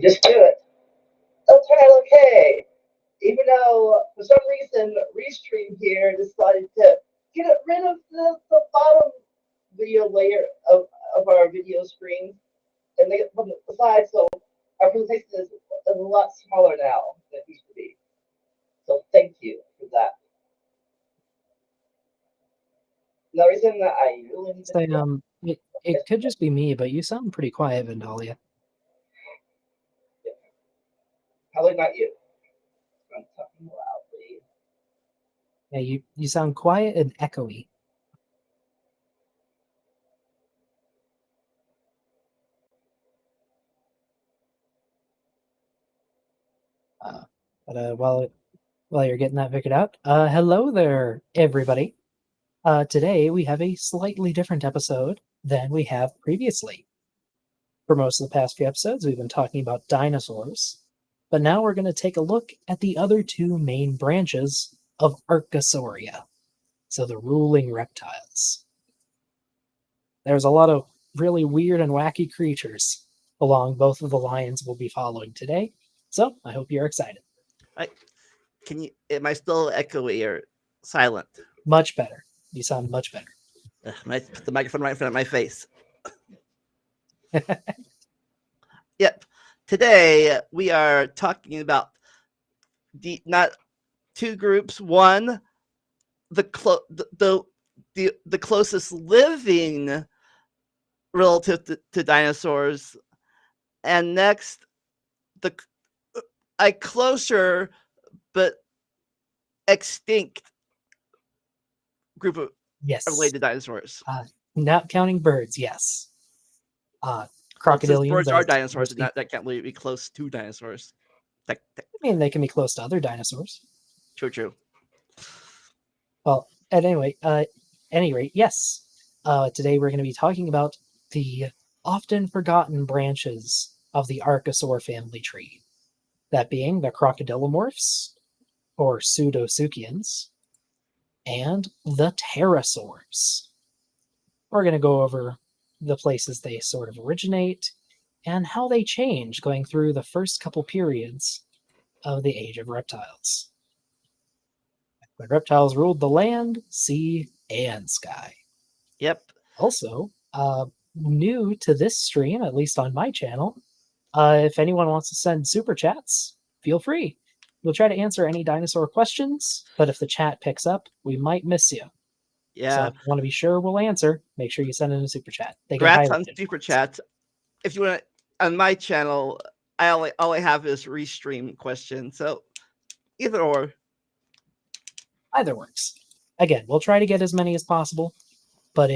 Just do it. It'll turn out okay. Even though for some reason Restream here decided to get rid of the bottom video layer of our video screen and make it from the side, so our presentation is a lot smaller now than it used to be. So thank you for that. The reason that I really need to Say, it could just be me, but you sound pretty quiet, Vandalia. probably not you. I'm talking loudly. Yeah, you sound quiet and echoey. But while you're getting that figured out, hello there, everybody. Today we have a slightly different episode than we have previously. For most of the past few episodes, we've been talking about dinosaurs, but now we're going to take a look at the other two main branches of Archosauria, so the ruling reptiles. There's a lot of really weird and wacky creatures along both of the lines we'll be following today, so I hope you're excited. Am I still echoey or silent? Much better. You sound much better. I put the microphone right in front of my face. Yep. Today we are talking about not two groups. One, the closest living relative to dinosaurs, and next a closer but extinct group of related dinosaurs. Not counting birds, yes. Crocodilians. Birds are dinosaurs, and that can't really be close to dinosaurs. I mean, they can be close to other dinosaurs. True. Well, at any rate, yes. Today we're going to be talking about the often forgotten branches of the Archosaur family tree. That being the crocodilomorphs, or pseudoseuchians, and the pterosaurs. We're going to go over the places they sort of originate and how they change going through the first couple periods of the Age of Reptiles, when reptiles ruled the land, sea, and sky. Yep. Also, new to this stream, at least on my channel, if anyone wants to send super chats, feel free. We'll try to answer any dinosaur questions, but if the chat picks up, we might miss you. Yeah. So if you want to be sure we'll answer, make sure you send in a super chat. Congrats on super chats. If you want to, on my channel, all I have is restream questions. So either or. Either works. Again, we'll try to get as many as possible, but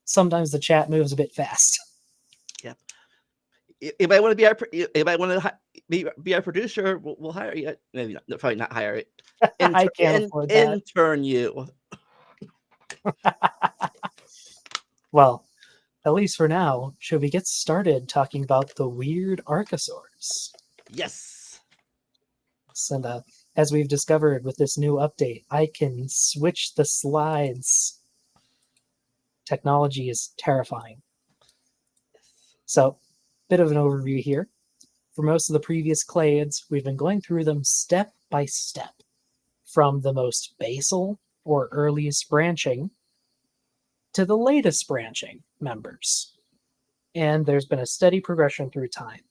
sometimes the chat moves a bit fast. Yeah. You might want to be our producer. We'll hire you. Maybe not, probably not hire it. I can't afford that. Intern you. Well, at least for now, should we get started talking about the weird Archosaurs? Yes. And as we've discovered with this new update, I can switch the slides. Technology is terrifying. So, bit of an overview here. For most of the previous clades, we've been going through them step by step, from the most basal or earliest branching to the latest branching members. And there's been a steady progression through time.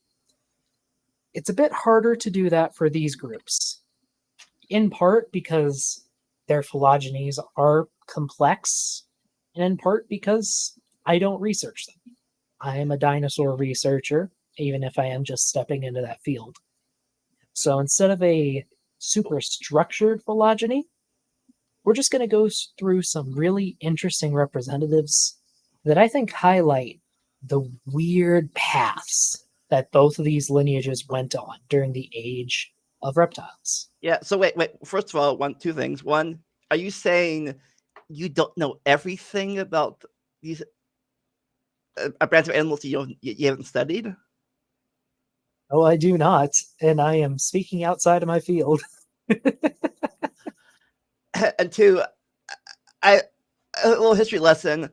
It's a bit harder to do that for these groups, in part because their phylogenies are complex, and in part because I don't research them. I am a dinosaur researcher, even if I am just stepping into that field. So instead of a super structured phylogeny, we're just going to go through some really interesting representatives that I think highlight the weird paths that both of these lineages went on during the Age of Reptiles. Yeah, so wait. First of all, two things. One, are you saying you don't know everything about these a branch of animals you haven't studied? Oh, I do not, and I am speaking outside of my field. And two, a little history lesson.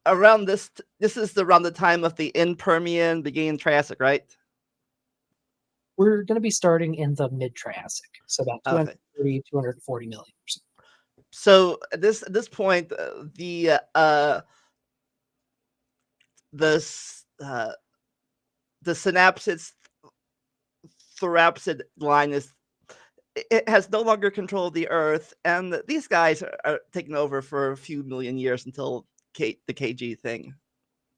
Around this is around the time of the Permian, beginning Triassic, right? We're going to be starting in the mid-Triassic, so about Okay. 240 million years. So at this point, the s- uh, the synapsid therapsid line it has no longer control of the Earth, and these guys are taking over for a few million years until the KG thing.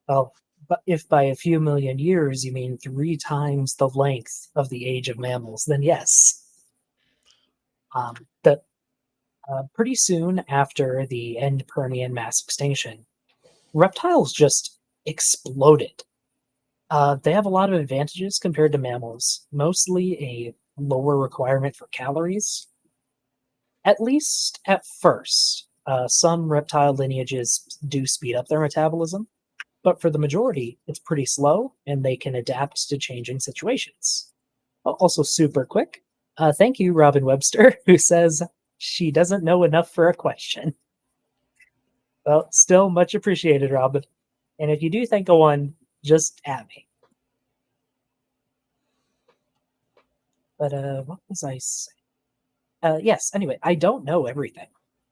Well, but if by a few million years you mean 3 times the length of the age of mammals, then yes. The pretty soon after the end Permian mass extinction, reptiles just exploded. They have a lot of advantages compared to mammals, mostly a lower requirement for calories, at least at first. Some reptile lineages do speed up their metabolism, but for the majority, it's pretty slow and they can adapt to changing situations. Also, super quick. Thank you, Robin Webster, who says she doesn't know enough for a question. Well, still much appreciated, Robin. And if you do think of one, just at me. But what was I saying? Yes, anyway, I don't know everything,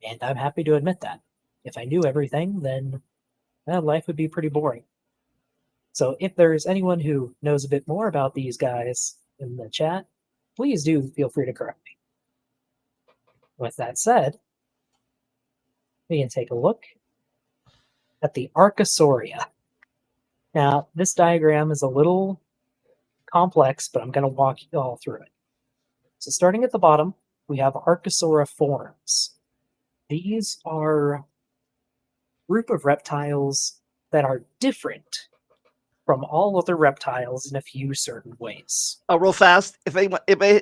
and I'm happy to admit that. If I knew everything, then life would be pretty boring. So if there's anyone who knows a bit more about these guys in the chat, please do feel free to correct me. With that said, we can take a look at the Archosauria. Now, this diagram is a little complex, but I'm going to walk you all through it. So starting at the bottom, we have Archosauriforms. These are a group of reptiles that are different from all other reptiles in a few certain ways. Oh, real fast! If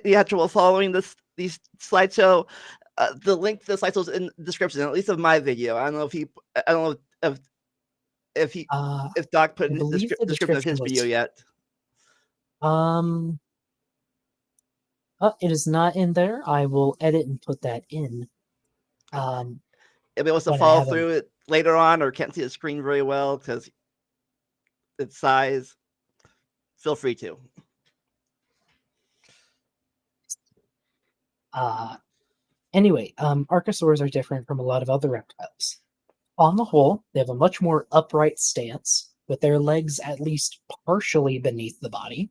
you had trouble following these slideshow, the link to the slideshow is in the description, at least of my video. I don't know if Doc put I in the believe the description of his was, video yet. It is not in there. I will edit and put that in. If it wants to follow through it later on or can't see the screen very well because its size, feel free to. Anyway, archosaurs are different from a lot of other reptiles. On the whole, they have a much more upright stance, with their legs at least partially beneath the body.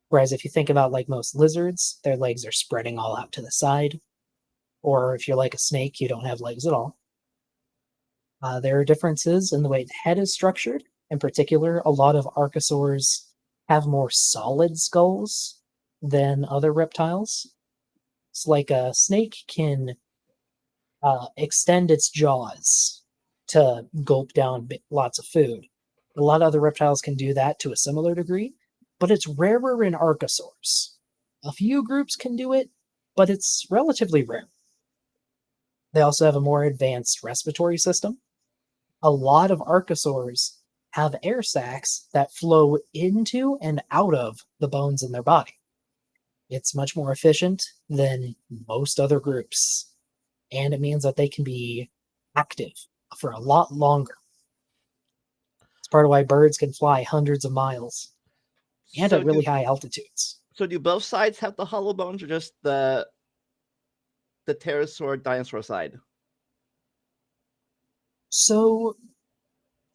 Whereas if you think about like most lizards, their legs are spreading all out to the side. Or if you're like a snake, you don't have legs at all. There are differences in the way the head is structured. In particular, a lot of archosaurs have more solid skulls than other reptiles. It's like a snake can extend its jaws to gulp down lots of food. A lot of other reptiles can do that to a similar degree, but it's rarer in archosaurs. A few groups can do it, but it's relatively rare. They also have a more advanced respiratory system. A lot of archosaurs have air sacs that flow into and out of the bones in their body. It's much more efficient than most other groups, and it means that they can be active for a lot longer. It's part of why birds can fly hundreds of miles and at really high altitudes. So do both sides have the hollow bones or just the pterosaur dinosaur side? So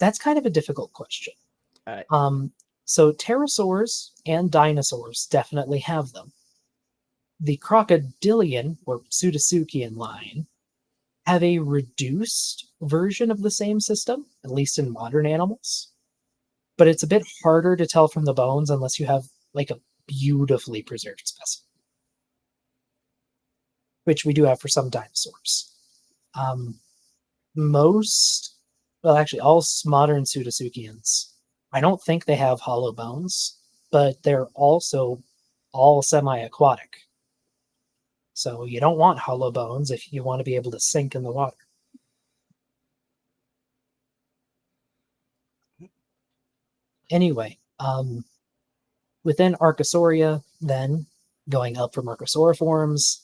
that's kind of a difficult question. All right. So pterosaurs and dinosaurs definitely have them. The crocodilian or pseudotsuchian line have a reduced version of the same system, at least in modern animals. But it's a bit harder to tell from the bones unless you have like a beautifully preserved specimen, which we do have for some dinosaurs. All modern pseudotsuchians, I don't think they have hollow bones, but they're also all semi-aquatic. So you don't want hollow bones if you want to be able to sink in the water. Anyway, within Archosauria, then, going up from Archosauriforms,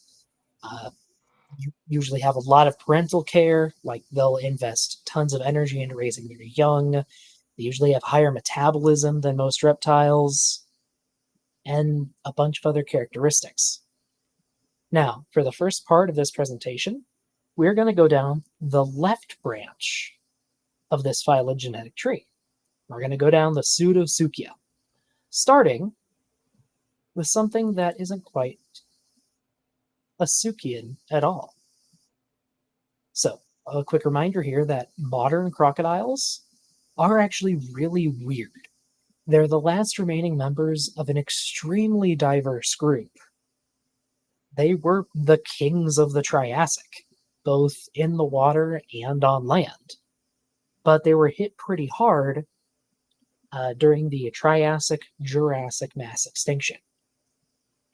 you usually have a lot of parental care, like they'll invest tons of energy into raising their young. They usually have higher metabolism than most reptiles. and a bunch of other characteristics. Now, for the first part of this presentation, we're going to go down the left branch of this phylogenetic tree. We're going to go down the Pseudoseuchia, starting with something that isn't quite a Seuchian at all. So, a quick reminder here that modern crocodiles are actually really weird. They're the last remaining members of an extremely diverse group. They were the kings of the Triassic, both in the water and on land. But they were hit pretty hard during the Triassic-Jurassic mass extinction.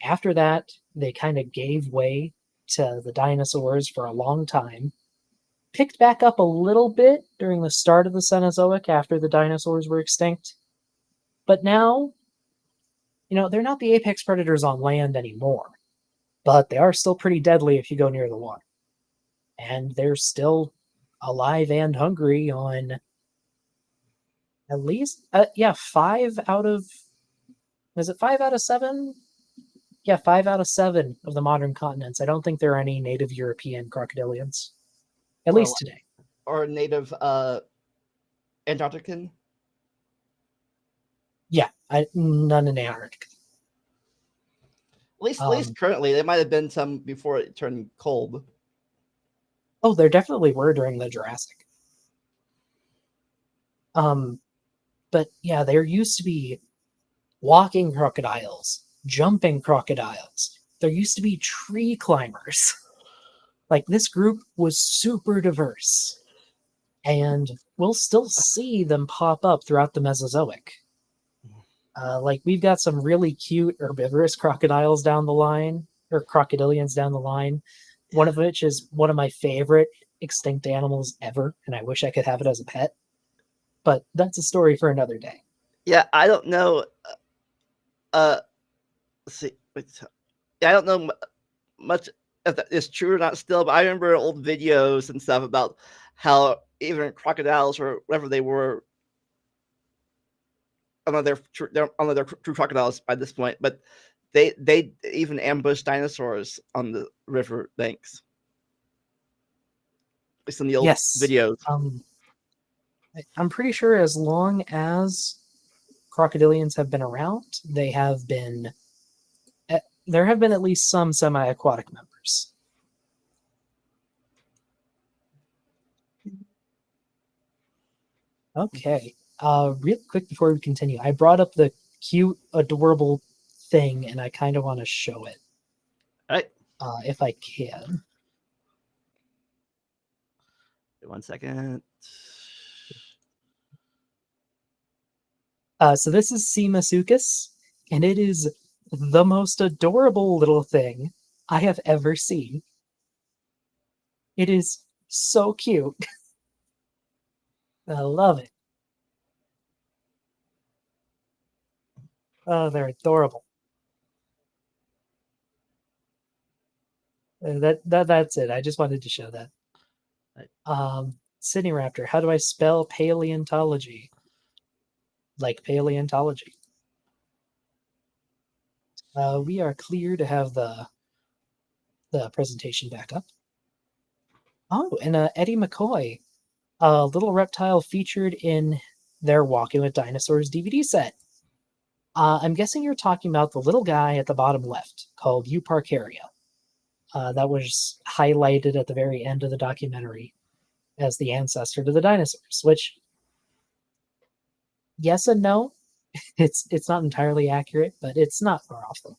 After that, they kind of gave way to the dinosaurs for a long time, picked back up a little bit during the start of the Cenozoic after the dinosaurs were extinct. But now, they're not the apex predators on land anymore, but they are still pretty deadly if you go near the water. And they're still alive and hungry on at least, 5 out of, is it 5 out of 7? Yeah, 5 out of 7 of the modern continents. I don't think there are any native European crocodilians, at least today. Or native Antarctican? Yeah, none in Antarctica. At least currently, there might have been some before it turned cold. Oh, there definitely were during the Jurassic. But yeah, there used to be walking crocodiles, jumping crocodiles. There used to be tree climbers. Like, this group was super diverse. And we'll still see them pop up throughout the Mesozoic. Like, we've got some really cute herbivorous crocodiles down the line, or crocodilians down the line. One of which is one of my favorite extinct animals ever, and I wish I could have it as a pet. But that's a story for another day. Yeah, I don't know. Let's see. I don't know much if that is true or not still, but I remember old videos and stuff about how even crocodiles or whatever they were, I don't know they're true crocodiles by this point, but they even ambushed dinosaurs on the river banks. At least in the old videos. I'm pretty sure as long as crocodilians have been around, there have been at least some semi-aquatic members. Okay. Real quick before we continue, I brought up the cute, adorable thing, and I kind of want to show it. All right. If I can. 1 second. So this is Semasuchus, and it is the most adorable little thing I have ever seen. It is so cute. I love it. Oh, they're adorable. That's it. I just wanted to show that. Sydney Raptor, how do I spell paleontology? Like paleontology. We are clear to have the presentation back up. Oh, and Eddie McCoy, a little reptile featured in their Walking with Dinosaurs DVD set. I'm guessing you're talking about the little guy at the bottom left called Euparkeria. That was highlighted at the very end of the documentary as the ancestor to the dinosaurs, which, yes and no. It's not entirely accurate, but it's not far off the mark.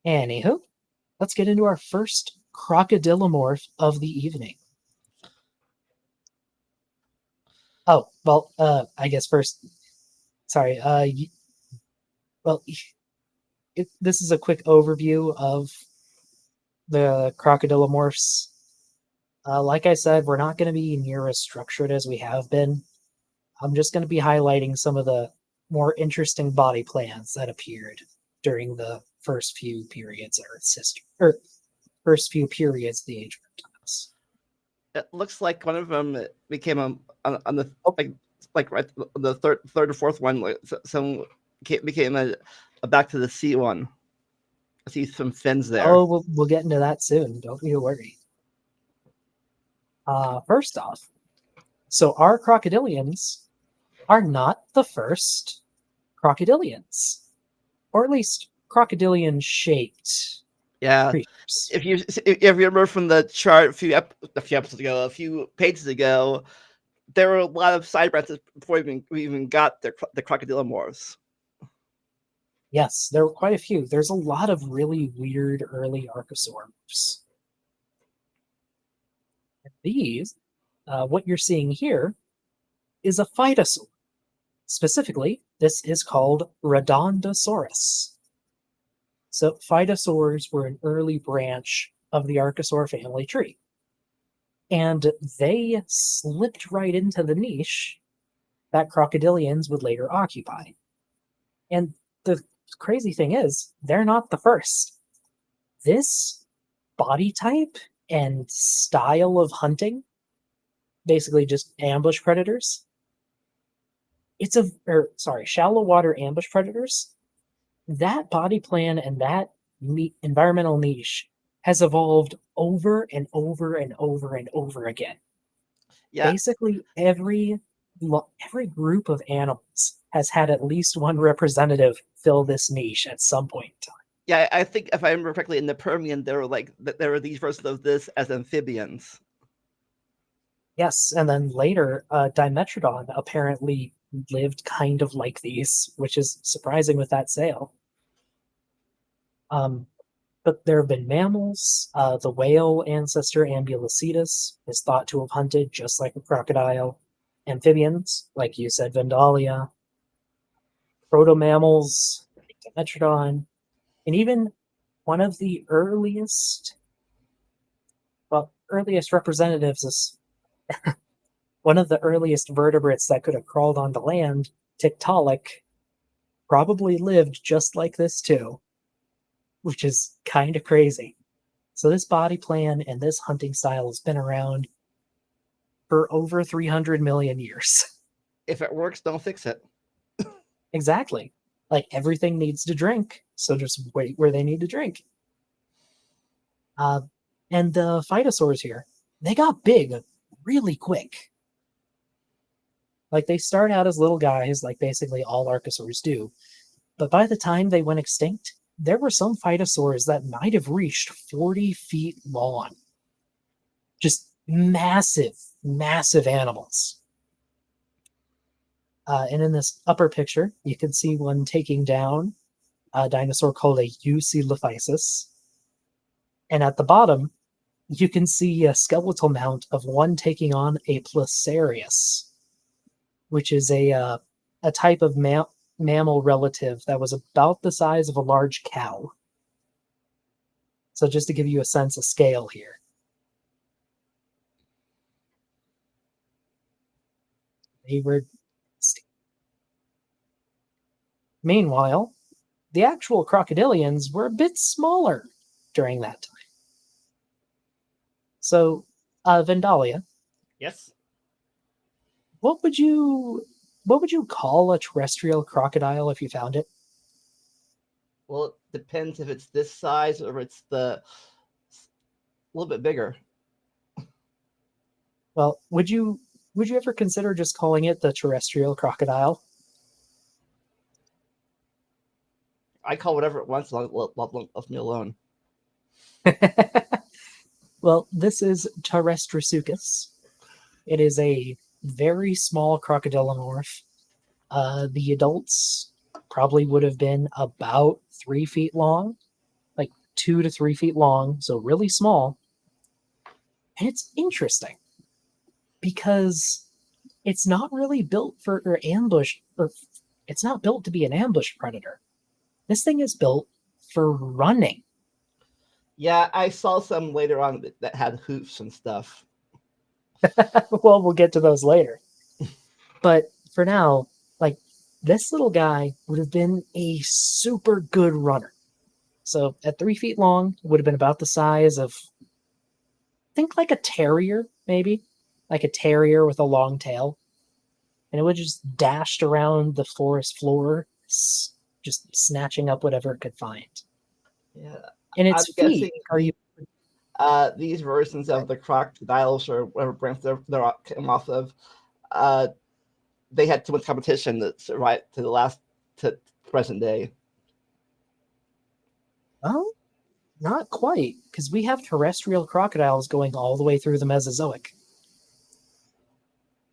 Anywho, let's get into our first crocodilomorph of the evening. Oh, well, I guess first, sorry, this is a quick overview of the crocodilomorphs. Like I said, we're not going to be near as structured as we have been. I'm just going to be highlighting some of the more interesting body plans that appeared during the first few periods of Earth's history, or first few periods of the age of reptiles. It looks like one of them became on the like right the third or fourth one, like some became a back to the sea one. I see some fins there. Oh, we'll get into that soon. Don't you worry. First off, so our crocodilians are not the first crocodilians, or at least crocodilian-shaped Yeah, creatures. if you remember from the chart a few episodes ago, a few pages ago, there were a lot of side branches before we even got the crocodilomorphs. Yes, there were quite a few. There's a lot of really weird early archosaurs. And these, what you're seeing here, is a phytosaur. Specifically, this is called Redondosaurus. So phytosaurs were an early branch of the archosaur family tree. And they slipped right into the niche that crocodilians would later occupy. And the crazy thing is, they're not the first. This body type and style of hunting, basically just ambush predators, shallow water ambush predators, that body plan and that environmental niche has evolved over and over and over and over again. Yeah, Basically, every group of animals has had at least one representative fill this niche at some point in time. yeah. I think if I remember correctly, in the Permian, there were these versions of this as amphibians. Yes, and then later, Dimetrodon apparently lived kind of like these, which is surprising with that sail. But there have been mammals. The whale ancestor Ambulocetus is thought to have hunted just like a crocodile. Amphibians, like you said, Vandalia. Proto-mammals, Dimetrodon. And even one of the earliest representatives is one of the earliest vertebrates that could have crawled onto land, Tiktaalik, probably lived just like this too, which is kind of crazy. So this body plan and this hunting style has been around for over 300 million years. If it works, don't fix it. Exactly. Like everything needs to drink, so just wait where they need to drink. And the phytosaurs here, they got big really quick. Like they start out as little guys, like basically all archosaurs do. But by the time they went extinct, there were some phytosaurs that might have reached 40 feet long. Just massive, massive animals. And in this upper picture, you can see one taking down a dinosaur called a Eucoelophysis. And at the bottom, you can see a skeletal mount of one taking on a Placarius, which is a type of mammal relative that was about the size of a large cow. So just to give you a sense of scale here. They were... Meanwhile, the actual crocodilians were a bit smaller during that time. So, Vandalia. Yes. What would you call a terrestrial crocodile if you found it? Well, it depends if it's this size or it's a little bit bigger. Well, would you ever consider just calling it the terrestrial crocodile? I call whatever it wants, leave me alone. Well, this is Terrestrisuchus. It is a very small crocodilomorph. The adults probably would have been about 3 feet long, like 2 to 3 feet long, so really small. And it's interesting because it's not really built for ambush, or it's not built to be an ambush predator. This thing is built for running. Yeah, I saw some later on that had hoofs and stuff. Well, we'll get to those later. But for now, like, this little guy would have been a super good runner. So at 3 feet long, it would have been about the size of, think like a terrier, maybe. Like a terrier with a long tail. and it would just dashed around the forest floor, just snatching up whatever it could find. Yeah, And I'm its guessing feet are you these versions of the crocodiles or whatever branch they're came off of, uh, they had too much competition to survive to the last to present day. well, not quite, because we have terrestrial crocodiles going all the way through the Mesozoic.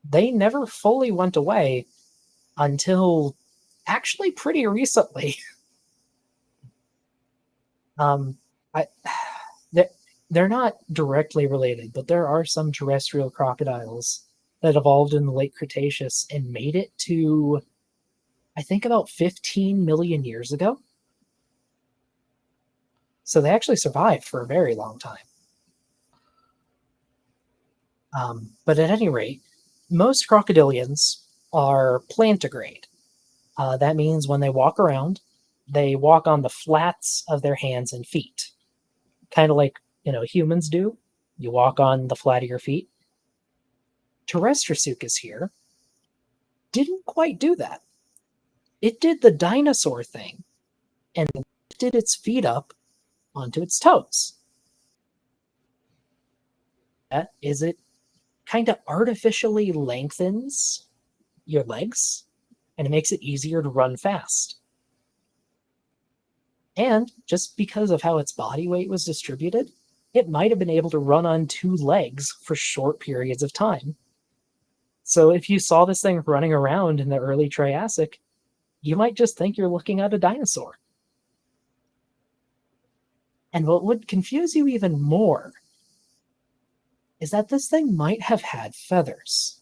They never fully went away until actually pretty recently. um, I, they're, they're not directly related, but there are some terrestrial crocodiles that evolved in the late Cretaceous and made it to, I think, about 15 million years ago. So they actually survived for a very long time. But at any rate, most crocodilians are plantigrade. That means when they walk around, they walk on the flats of their hands and feet, kind of like humans do. You walk on the flat of your feet. Terrestrisuchus here didn't quite do that. It did the dinosaur thing and lifted its feet up onto its toes. That is, it kind of artificially lengthens your legs and it makes it easier to run fast. And just because of how its body weight was distributed, it might have been able to run on two legs for short periods of time. So if you saw this thing running around in the early Triassic, you might just think you're looking at a dinosaur. And what would confuse you even more is that this thing might have had feathers.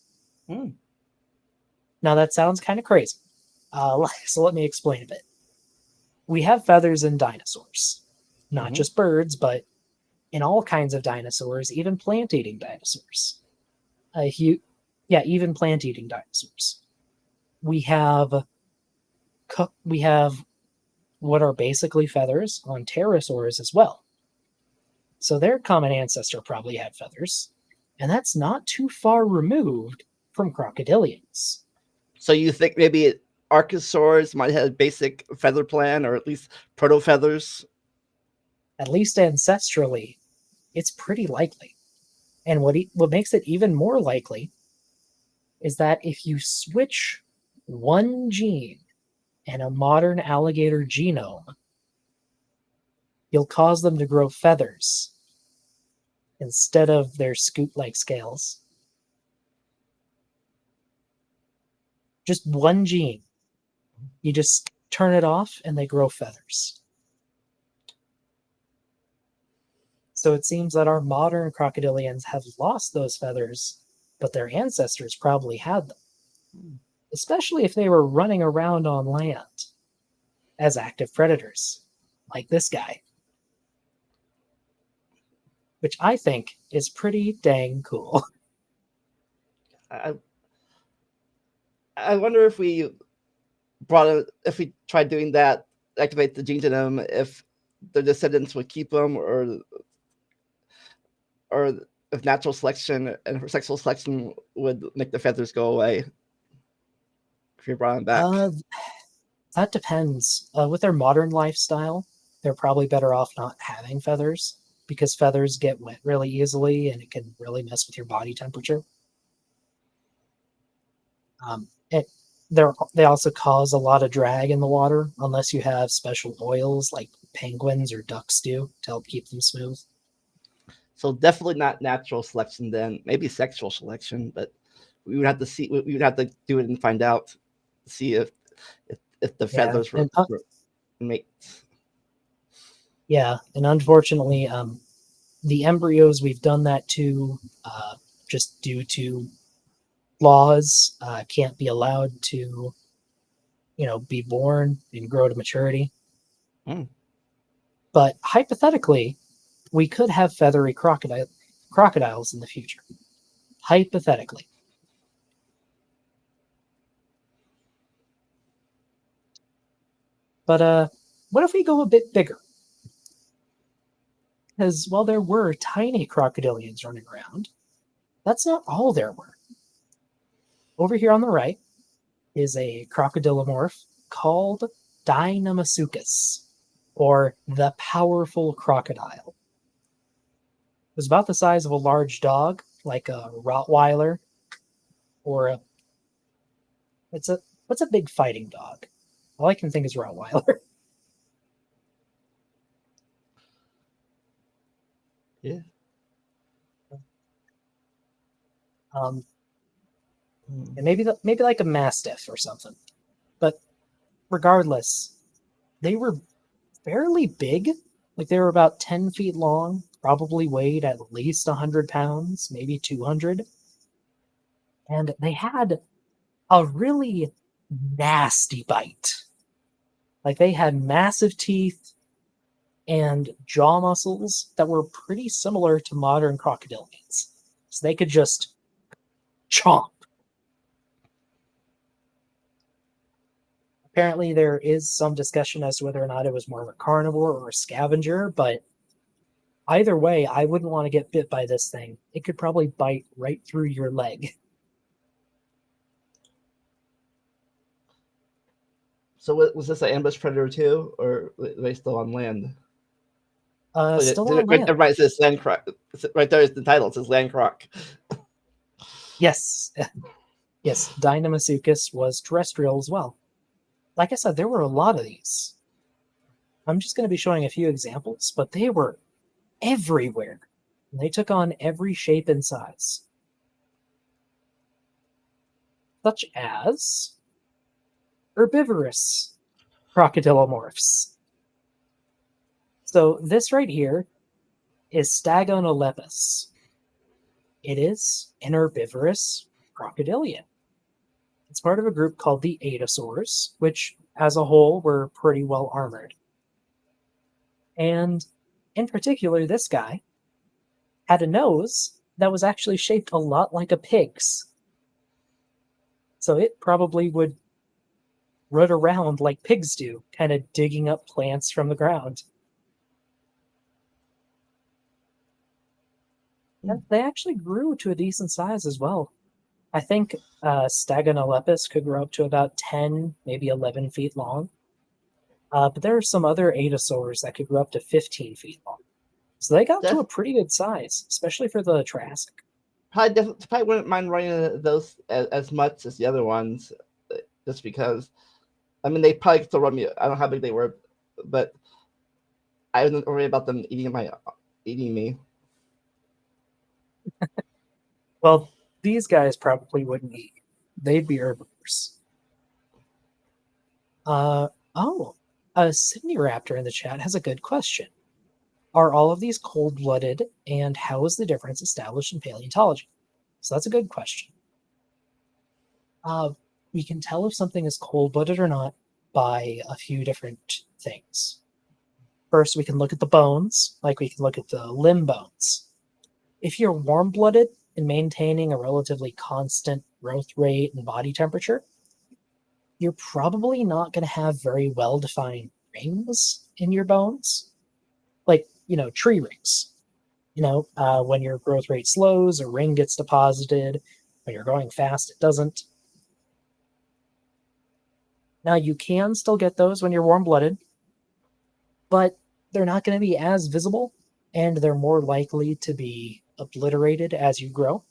Now that sounds kind of crazy. So let me explain a bit. We have feathers in dinosaurs, not just birds, but in all kinds of dinosaurs, even plant-eating dinosaurs. Even plant-eating dinosaurs. We have what are basically feathers on pterosaurs as well. So their common ancestor probably had feathers, and that's not too far removed from crocodilians. So you think maybe archosaurs might have a basic feather plan, or at least proto feathers? At least ancestrally, it's pretty likely. And what makes it even more likely is that if you switch one gene in a modern alligator genome, you'll cause them to grow feathers instead of their scoot-like scales. Just one gene. You just turn it off and they grow feathers. So it seems that our modern crocodilians have lost those feathers, but their ancestors probably had them, especially if they were running around on land as active predators, like this guy, which I think is pretty dang cool. I wonder if we tried doing that, activate the gene genome, if the descendants would keep them, or if natural selection and sexual selection would make the feathers go away if you brought them back. That depends. With their modern lifestyle, they're probably better off not having feathers because feathers get wet really easily and it can really mess with your body temperature. They also cause a lot of drag in the water unless you have special oils like penguins or ducks do to help keep them smooth. So definitely not natural selection then. Maybe sexual selection, but we would have to see. We would have to do it and find out, see if the feathers were mates. Yeah, and unfortunately, the embryos we've done that to, just due to laws, can't be allowed to, be born and grow to maturity. But hypothetically, we could have feathery crocodiles in the future. Hypothetically. But what if we go a bit bigger? Because while there were tiny crocodilians running around, that's not all there were. Over here on the right, is a crocodilomorph called Deinamasuchus, or the powerful crocodile. It was about the size of a large dog, like a Rottweiler, or a what's a big fighting dog? All I can think is Rottweiler. Yeah. And maybe like a Mastiff or something. But regardless, they were fairly big. Like they were about 10 feet long, probably weighed at least 100 pounds, maybe 200. And they had a really nasty bite. Like they had massive teeth and jaw muscles that were pretty similar to modern crocodilians. So they could just chomp. Apparently, there is some discussion as to whether or not it was more of a carnivore or a scavenger, but either way, I wouldn't want to get bit by this thing. It could probably bite right through your leg. So was this an ambush predator too, or were they still on land? Still on land. Everybody says land croc. Right there is the title. It says land croc. Yes. Yes, Deinamasuchus was terrestrial as well. Like I said, there were a lot of these. I'm just going to be showing a few examples, but they were everywhere. And they took on every shape and size. Such as herbivorous crocodilomorphs. So this right here is Stagonolepis. It is an herbivorous crocodilian. It's part of a group called the Adosaurs, which as a whole were pretty well armored. And in particular, this guy had a nose that was actually shaped a lot like a pig's. So it probably would run around like pigs do, kind of digging up plants from the ground. And they actually grew to a decent size as well. I think Stagonolepis could grow up to about 10, maybe 11 feet long. But there are some other Adosaurs that could grow up to 15 feet long. So they got to a pretty good size, especially for the Triassic. Probably wouldn't mind running those as much as the other ones, just because. I mean, they probably still run me. I don't know how big they were, but I wasn't worried about them eating me. Well, these guys probably wouldn't eat. They'd be herbivores. A Sydney Raptor in the chat has a good question. Are all of these cold-blooded, and how is the difference established in paleontology? So that's a good question. We can tell if something is cold-blooded or not by a few different things. First, we can look at the bones, like we can look at the limb bones. If you're warm-blooded and maintaining a relatively constant growth rate and body temperature, you're probably not going to have very well-defined rings in your bones. Like, tree rings. When your growth rate slows, a ring gets deposited. When you're going fast, it doesn't. Now, you can still get those when you're warm-blooded, but they're not going to be as visible, and they're more likely to be obliterated as you grow.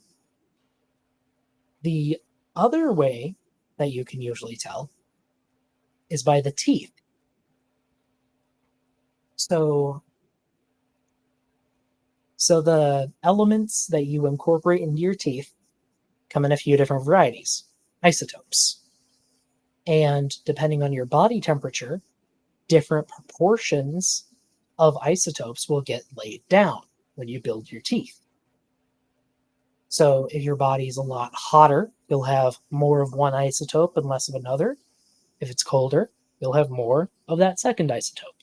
The other way that you can usually tell is by the teeth. So the elements that you incorporate into your teeth come in a few different varieties, isotopes. And depending on your body temperature, different proportions of isotopes will get laid down when you build your teeth. So if your body is a lot hotter, you'll have more of one isotope and less of another. If it's colder, you'll have more of that second isotope.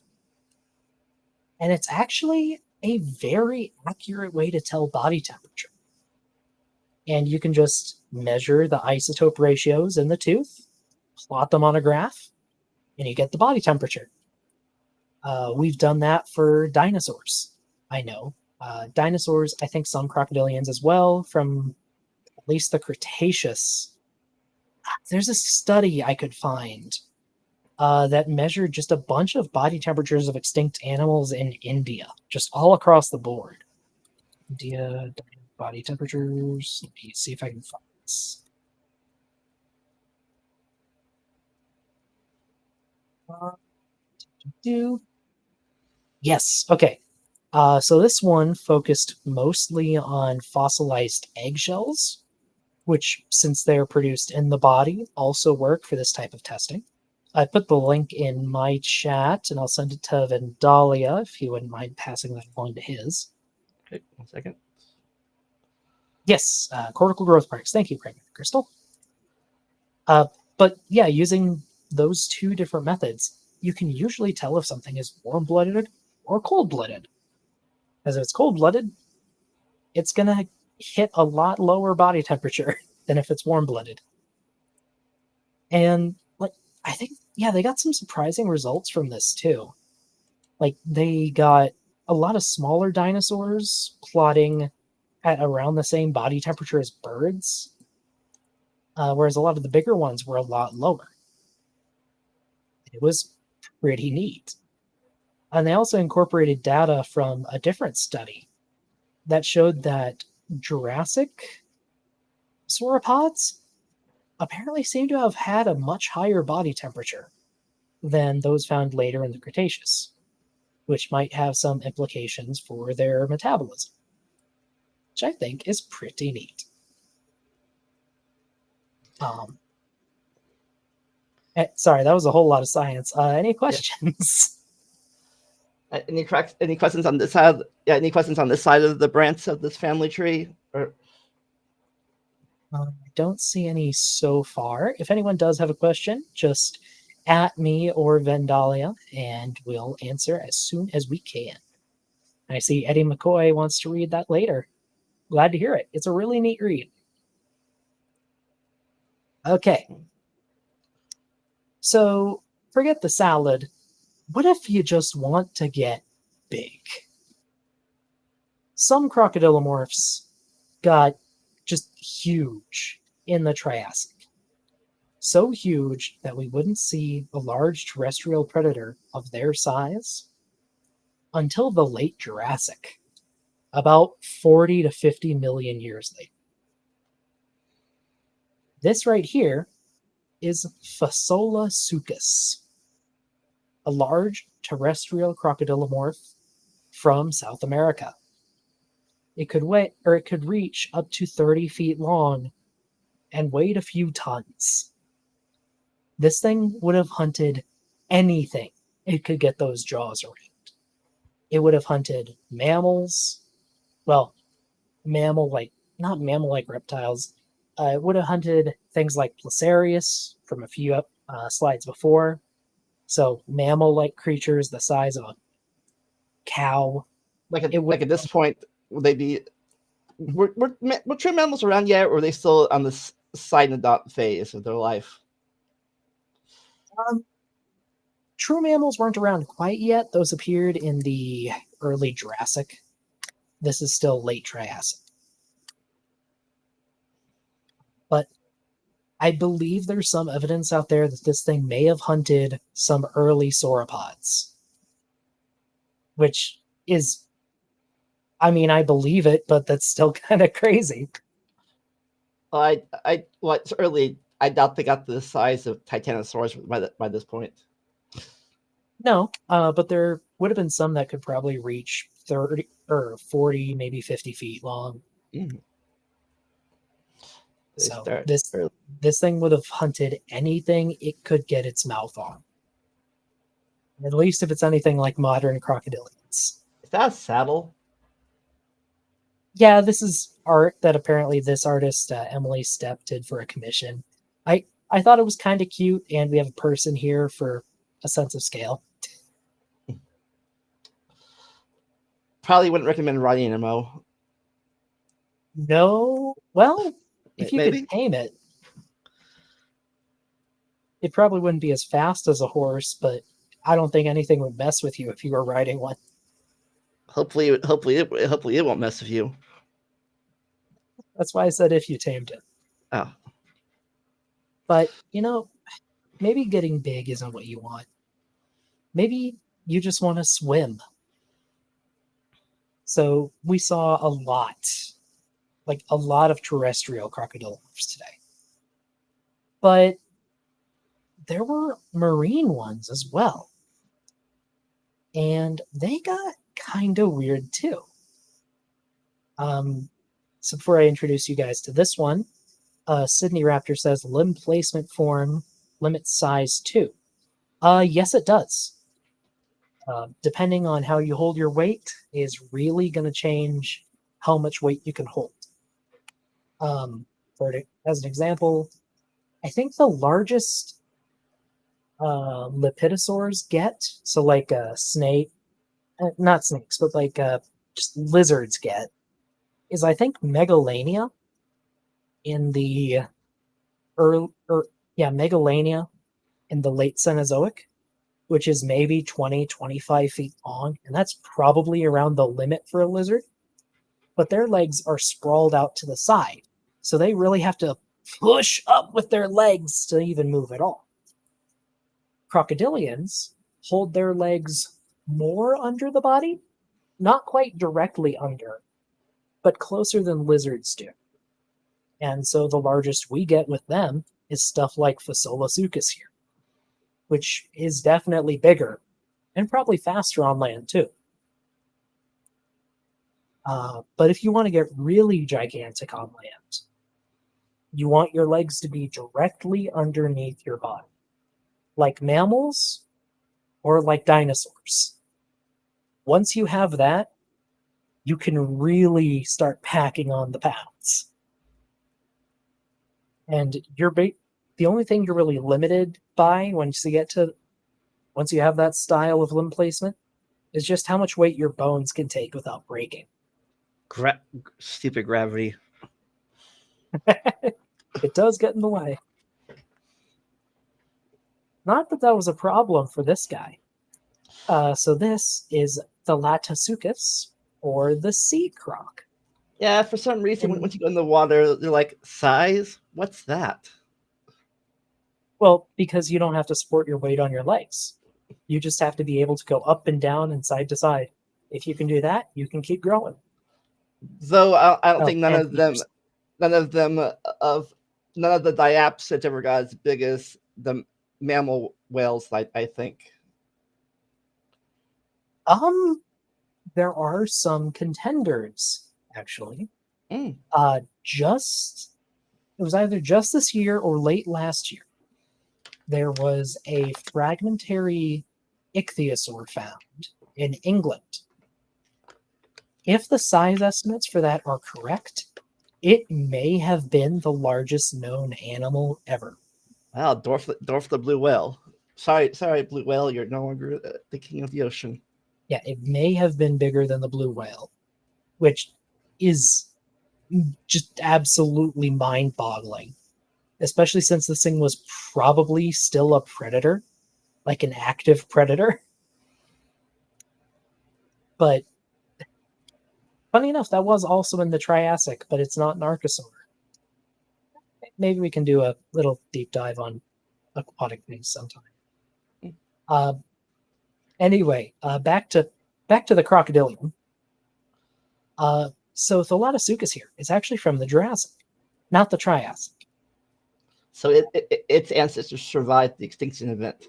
And it's actually a very accurate way to tell body temperature. And you can just measure the isotope ratios in the tooth, plot them on a graph, and you get the body temperature. We've done that for dinosaurs, I know. Dinosaurs, I think some crocodilians as well, from at least the Cretaceous There's a study I could find that measured just a bunch of body temperatures of extinct animals in India, just all across the board. India body temperatures. Let me see if I can find this. Yes. Okay. So this one focused mostly on fossilized eggshells, which, since they're produced in the body, also work for this type of testing. I put the link in my chat, and I'll send it to Vendalia if he wouldn't mind passing that along to his. Okay, 1 second. Yes, cortical growth marks. Thank you, Craig Crystal. But yeah, using those two different methods, you can usually tell if something is warm-blooded or cold-blooded. Because if it's cold-blooded, it's going to hit a lot lower body temperature than if it's warm-blooded. And like, I think, yeah, they got some surprising results from this too. Like, they got a lot of smaller dinosaurs plotting at around the same body temperature as birds, whereas a lot of the bigger ones were a lot lower. It was pretty neat. And they also incorporated data from a different study that showed that Jurassic sauropods apparently seem to have had a much higher body temperature than those found later in the Cretaceous, which might have some implications for their metabolism, which I think is pretty neat. Sorry, that was a whole lot of science. Any questions? Yeah. Any questions on this side? Yeah, any questions on this side of the branch of this family tree? Or I don't see any so far. If anyone does have a question, just at me or Vendalia, and we'll answer as soon as we can. I see Eddie McCoy wants to read that later. Glad to hear it. It's a really neat read. Okay. So forget the salad. What if you just want to get big? Some crocodilomorphs got just huge in the Triassic. So huge that we wouldn't see a large terrestrial predator of their size until the late Jurassic, about 40 to 50 million years later. This right here is Phaseolasuchus, a large terrestrial crocodilomorph from South America. It could reach up to 30 feet long and weighed a few tons. This thing would have hunted anything it could get those jaws around. It would have hunted mammals, well, not mammal-like reptiles. It would have hunted things like Placarius from a few slides before. So mammal-like creatures the size of a cow. like at this point, would they be? Were true mammals around yet, or were they still on the silent phase of their life? True mammals weren't around quite yet. Those appeared in the early Jurassic. This is still late Triassic. But I believe there's some evidence out there that this thing may have hunted some early sauropods. Which is, I mean, I believe it, but that's still kind of crazy. It's early. I doubt they got the size of Titanosaurus by this point. No, but there would have been some that could probably reach 30 or 40, maybe 50 feet long. Mm-hmm. So this thing would have hunted anything it could get its mouth on. At least if it's anything like modern crocodilians. Is that a saddle? Yeah, this is art that apparently this artist, Emily Stepp, did for a commission. I thought it was kind of cute, and we have a person here for a sense of scale. Probably wouldn't recommend riding an MO. No, well, if you could tame it, it probably wouldn't be as fast as a horse, but I don't think anything would mess with you if you were riding one. Hopefully it won't mess with you. That's why I said if you tamed it. Oh. But, maybe getting big isn't what you want. Maybe you just want to swim. So we saw a lot of terrestrial crocodilomorphs today. But there were marine ones as well. And they got kind of weird too. So before I introduce you guys to this one, Sydney Raptor says limb placement form limits size too. Yes, it does. Depending on how you hold your weight is really going to change how much weight you can hold. As an example, I think the largest lepidosaurs get, so like a snake, not snakes, but like just lizards get, is I think Megalania in the Megalania in the late Cenozoic, which is maybe 20, 25 feet long, and that's probably around the limit for a lizard. But their legs are sprawled out to the side, so they really have to push up with their legs to even move at all. Crocodilians hold their legs more under the body, not quite directly under, but closer than lizards do. And so the largest we get with them is stuff like Phaseolasuchus here, which is definitely bigger and probably faster on land too. But if you want to get really gigantic on land, you want your legs to be directly underneath your body, like mammals or like dinosaurs. Once you have that, you can really start packing on the pounds. And the only thing you're really limited by once you have that style of limb placement is just how much weight your bones can take without breaking. Stupid gravity. It does get in the way. Not that was a problem for this guy. So this is the Latasuchus, or the sea croc. Yeah, for some reason, once you go in the water, they're like, size? What's that? Well, because you don't have to support your weight on your legs. You just have to be able to go up and down and side to side. If you can do that, you can keep growing. Though I don't think none of the diapsids ever got as big as the mammal whales, I think. There are some contenders, actually. Mm. It was either just this year or late last year. There was a fragmentary ichthyosaur found in England. If the size estimates for that are correct, it may have been the largest known animal ever. Wow, Dorf the blue whale. Sorry, blue whale, you're no longer the king of the ocean. Yeah, it may have been bigger than the blue whale, which is just absolutely mind-boggling, especially since this thing was probably still a predator, like an active predator. But funny enough, that was also in the Triassic, but it's not an archosaur. Maybe we can do a little deep dive on aquatic things sometime. Anyway, back to the crocodilian. So Thalatasuchus here is actually from the Jurassic, not the Triassic. So its ancestors survived the extinction event.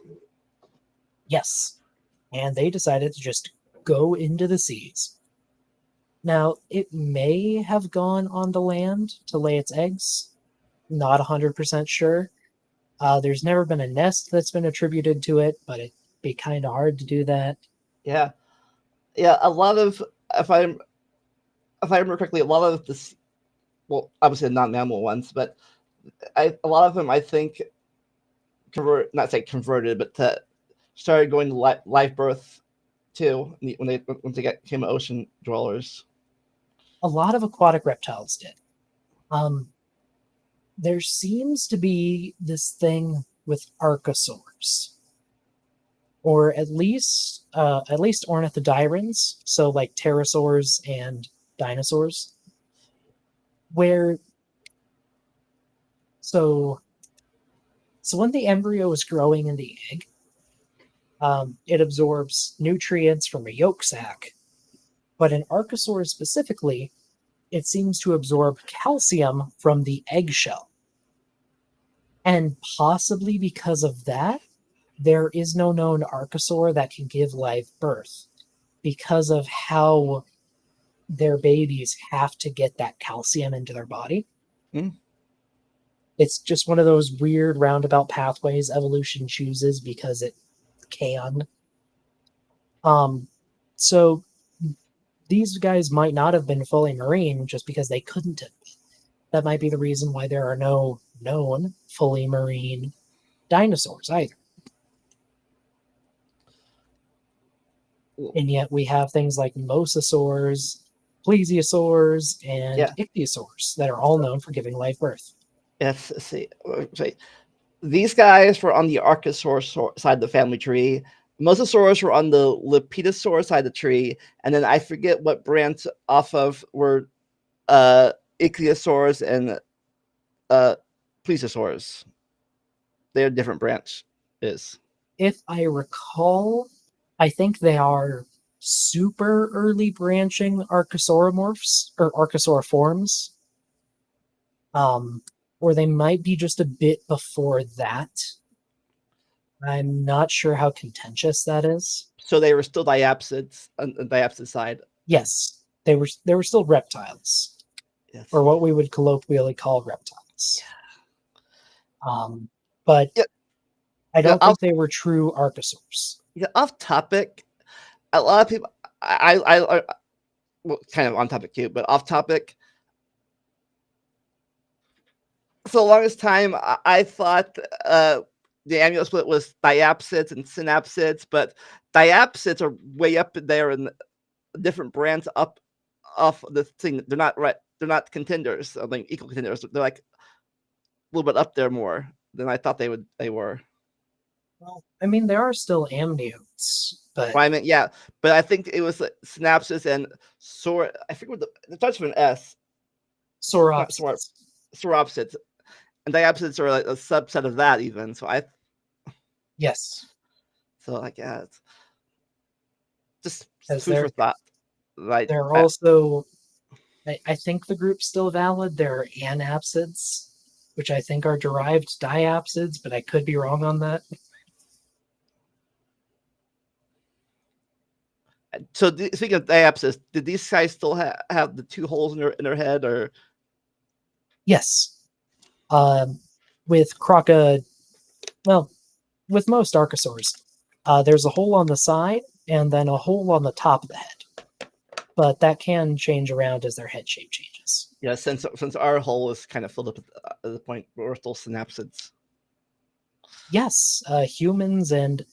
Yes, and they decided to just go into the seas. Now, it may have gone on the land to lay its eggs. Not 100% sure. There's never been a nest that's been attributed to it, but it'd be kind of hard to do that. Yeah. A lot of, if I remember correctly, a lot of this, well, obviously not mammal ones, but a lot of them, I think, converted, but started going to live birth too when they became ocean dwellers. A lot of aquatic reptiles did. There seems to be this thing with archosaurs, or at least ornithodyrans, so like pterosaurs and dinosaurs, So when the embryo is growing in the egg, it absorbs nutrients from a yolk sac. But in archosaurs specifically, it seems to absorb calcium from the eggshell. And possibly because of that, there is no known archosaur that can give live birth because of how their babies have to get that calcium into their body. Mm. It's just one of those weird roundabout pathways evolution chooses because it can. So these guys might not have been fully marine just because they couldn't have been. That might be the reason why there are no known fully marine dinosaurs either. And yet we have things like mosasaurs, plesiosaurs, and Yeah. ichthyosaurs that are all known for giving live birth. Yes. See, these guys were on the Archosaur side of the family tree. Mosasaurus were on the Lepidosaur side of the tree, and then I forget what branch off of were Ichthyosaurs and Plesiosaurs. They're different branches. If I recall, I think they are super early branching archosauromorphs or archosauriforms. Or they might be just a bit before that. I'm not sure how contentious that is. So they were still diapsids on the diapsid side. Yes, they were still reptiles, Yes. or what we would colloquially call reptiles. But yeah. I don't think they were true archosaurs. Yeah, off topic. A lot of people, I well, kind of on topic too, but off topic. For the longest time, I thought the amnio split was diapsids and synapsids, but diapsids are way up there in different brands up off the thing. They're not right. They're not contenders. I mean, equal contenders. They're like a little bit up there more than I thought they were. Well, I mean, there are still amniotes, but Well, I mean, yeah, but I think it was like synapses and I forget what it starts with an S. sauropsids. Sauropsids. And diapsids are like a subset of that, even. So Yes. So like, yeah, it's just As food for thought. Like, they're also, I think the group's still valid. There are anapsids, which I think are derived diapsids, but I could be wrong on that. So speaking of diapsids, did these guys still have the two holes in their head, or? Yes. With with most archosaurs, there's a hole on the side and then a hole on the top of the head. But that can change around as their head shape changes. Yeah, since our hole is kind of filled up at the point where we're still synapsids. Yes, humans and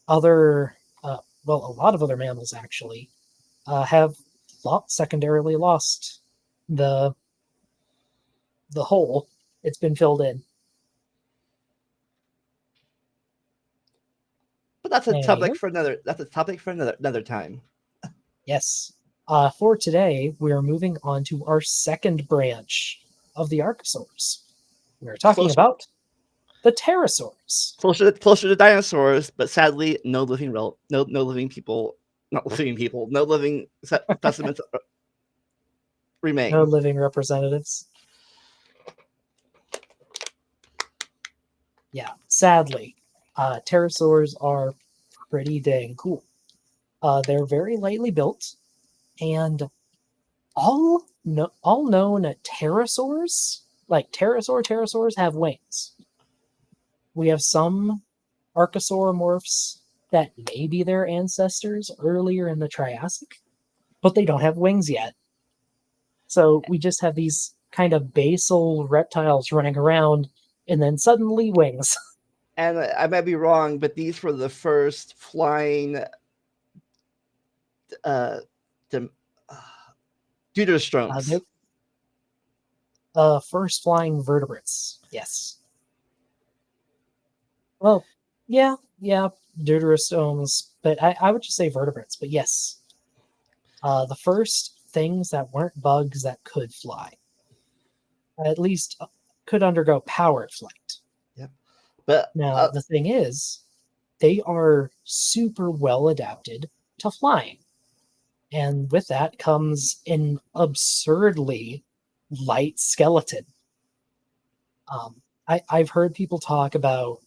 other, a lot of other mammals actually have secondarily lost the hole. It's been filled in. But that's a topic for another. That's a topic for another time. Yes. For today, we are moving on to our second branch of the archosaurs. We're talking about the pterosaurs. Closer to dinosaurs, but sadly, no living people, not living people, no living specimens remain. No living representatives. Yeah, sadly, pterosaurs are pretty dang cool. They're very lightly built, and all known pterosaurs, like pterosaurs, have wings. We have some archosauromorphs that may be their ancestors earlier in the Triassic, but they don't have wings yet. So we just have these kind of basal reptiles running around, and then suddenly wings. And I might be wrong, but these were the first flying deuterostromes. First flying vertebrates, yes. Well, yeah, deuterostomes, but I would just say vertebrates, but yes. The first things that weren't bugs that could fly. At least could undergo powered flight. Yep. But Now, the thing is, they are super well adapted to flying. And with that comes an absurdly light skeleton. I've heard people talk about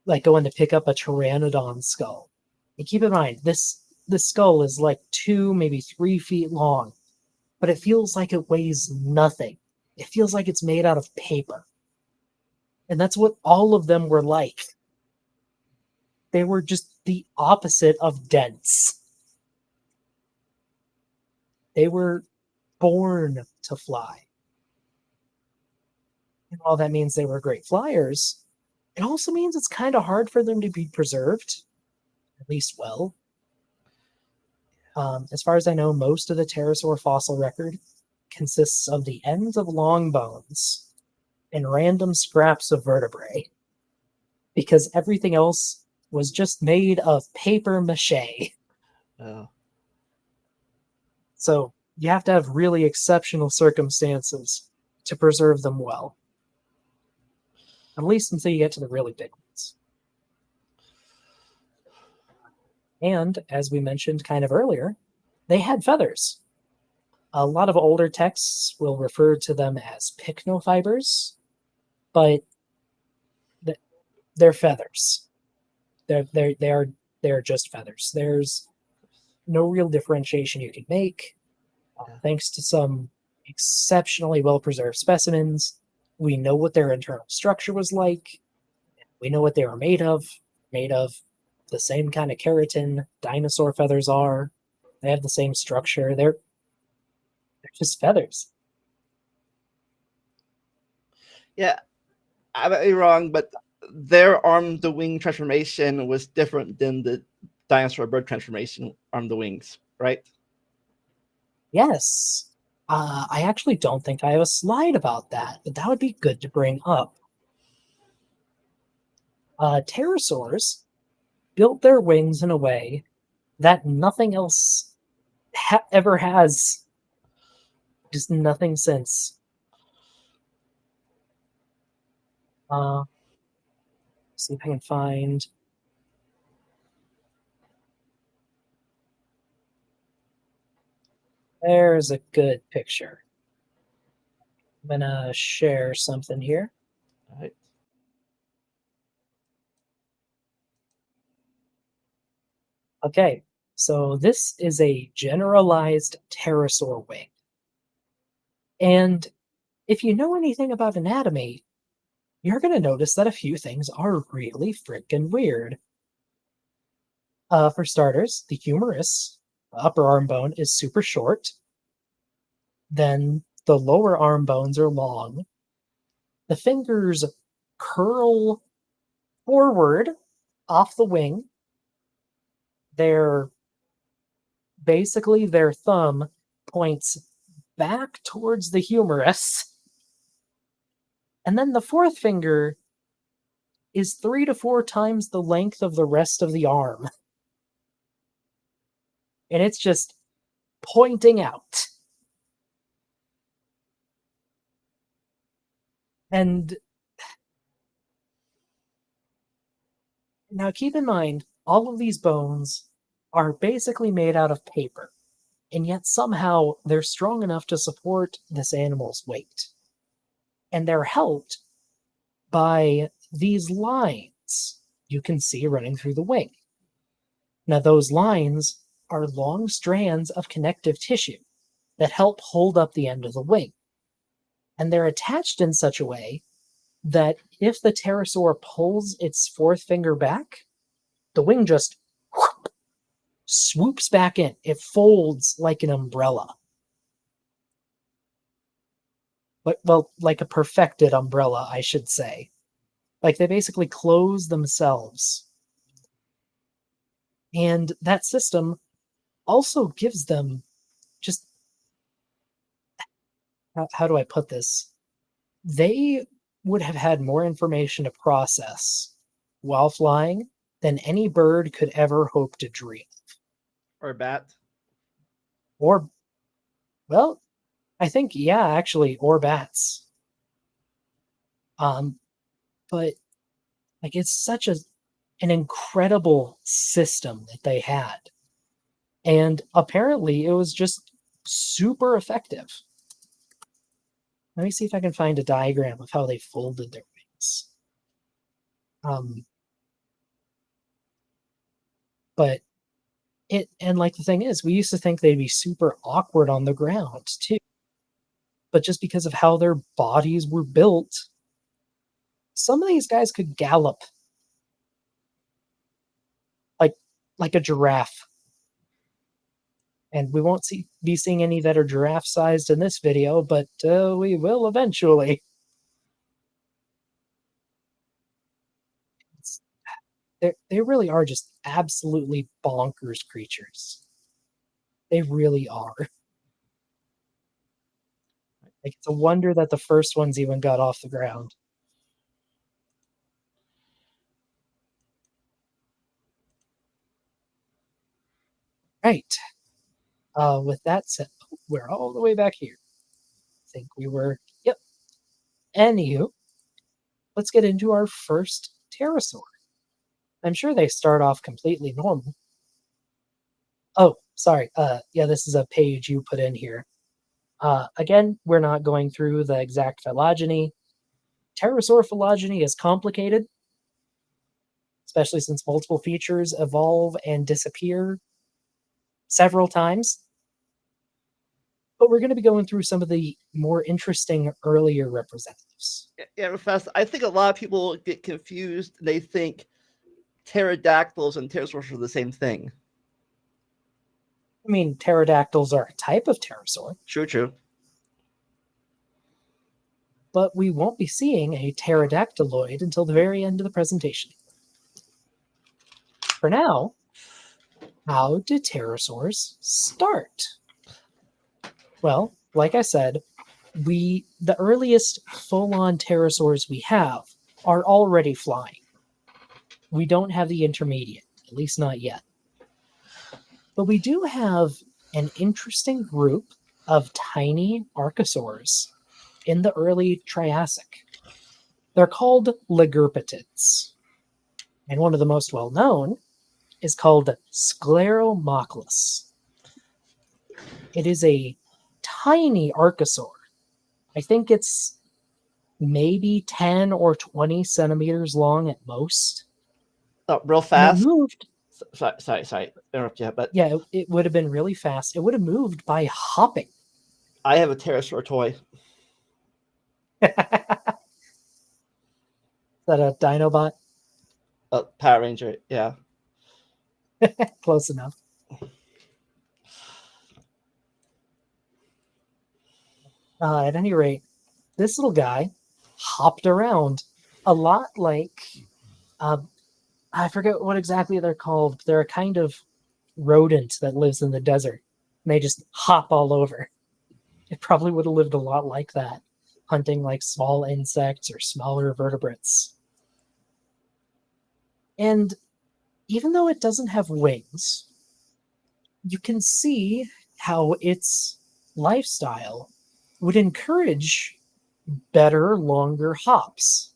like going to pick up a pteranodon skull. And keep in mind, this skull is like 2, maybe 3 feet long, but it feels like it weighs nothing. It feels like it's made out of paper. And that's what all of them were like. They were just the opposite of dense. They were born to fly. And while that means they were great flyers, it also means it's kind of hard for them to be preserved, at least well. As far as I know, most of the pterosaur fossil record consists of the ends of long bones and random scraps of vertebrae, because everything else was just made of paper mache. So you have to have really exceptional circumstances to preserve them well. At least until you get to the really big ones. And as we mentioned kind of earlier, they had feathers. A lot of older texts will refer to them as pycnofibers, but they're feathers. They're just feathers. There's no real differentiation you can make. Thanks to some exceptionally well-preserved specimens, we know what their internal structure was like. We know what they were made of. Made of the same kind of keratin dinosaur feathers are. They have the same structure. They're just feathers. Yeah, I might be wrong, but their arm to wing transformation was different than the dinosaur bird transformation arm to wings, right? Yes. I actually don't think I have a slide about that, but that would be good to bring up. Pterosaurs built their wings in a way that nothing else ever has. Just nothing since. See if I can find. There's a good picture. I'm gonna share something here. All right. Okay, so this is a generalized pterosaur wing. And if you know anything about anatomy, you're going to notice that a few things are really freaking weird. For starters, the humerus, the upper arm bone, is super short. Then the lower arm bones are long. The fingers curl forward off the wing. They're basically their thumb points back towards the humerus. And then the fourth finger is 3 to 4 times the length of the rest of the arm. And it's just pointing out. And now keep in mind, all of these bones are basically made out of paper, and yet somehow they're strong enough to support this animal's weight. And they're helped by these lines you can see running through the wing. Now, those lines are long strands of connective tissue that help hold up the end of the wing. And they're attached in such a way that if the pterosaur pulls its fourth finger back, the wing just swoops back in. It folds like an umbrella. But, well, like a perfected umbrella, I should say. Like they basically close themselves. And that system also gives them just, how do I put this? They would have had more information to process while flying than any bird could ever hope to dream. Or bat. Or, well, I think, yeah, actually, or bats. But Like, it's such an incredible system that they had. And apparently it was just super effective. Let me see if I can find a diagram of how they folded their wings. But and like the thing is, we used to think they'd be super awkward on the ground too. But just because of how their bodies were built, some of these guys could gallop like a giraffe. And we won't be seeing any that are giraffe sized in this video, but we will eventually. They really are just absolutely bonkers creatures. They really are. Like, it's a wonder that the first ones even got off the ground. Right. With that said, we're all the way back here. I think we were. Yep. Anywho, let's get into our first pterosaur. I'm sure they start off completely normal. Oh, sorry. Yeah, this is a page you put in here. Again, we're not going through the exact phylogeny. Pterosaur phylogeny is complicated, especially since multiple features evolve and disappear several times. But we're going to be going through some of the more interesting earlier representatives. Yeah, Professor, I think a lot of people get confused. They think pterodactyls and pterosaurs are the same thing. I mean, pterodactyls are a type of pterosaur. True. But we won't be seeing a pterodactyloid until the very end of the presentation. For now, how did pterosaurs start? Well, like I said, the earliest full-on pterosaurs we have are already flying. We don't have the intermediate, at least not yet. But we do have an interesting group of tiny archosaurs in the early Triassic. They're called Lagurpetids. And one of the most well-known is called Scleromochlus. It is a tiny archosaur. I think it's maybe 10 or 20 centimeters long at most. Oh, real fast. And it moved. Sorry, interrupt you, but yeah, it would have been really fast. It would have moved by hopping. I have a pterosaur toy. Is that a Dinobot? Power Ranger, yeah. Close enough. At any rate, this little guy hopped around a lot like I forget what exactly they're called. They're a kind of rodent that lives in the desert. And they just hop all over. It probably would have lived a lot like that, hunting like small insects or smaller vertebrates. And even though it doesn't have wings, you can see how its lifestyle would encourage better, longer hops.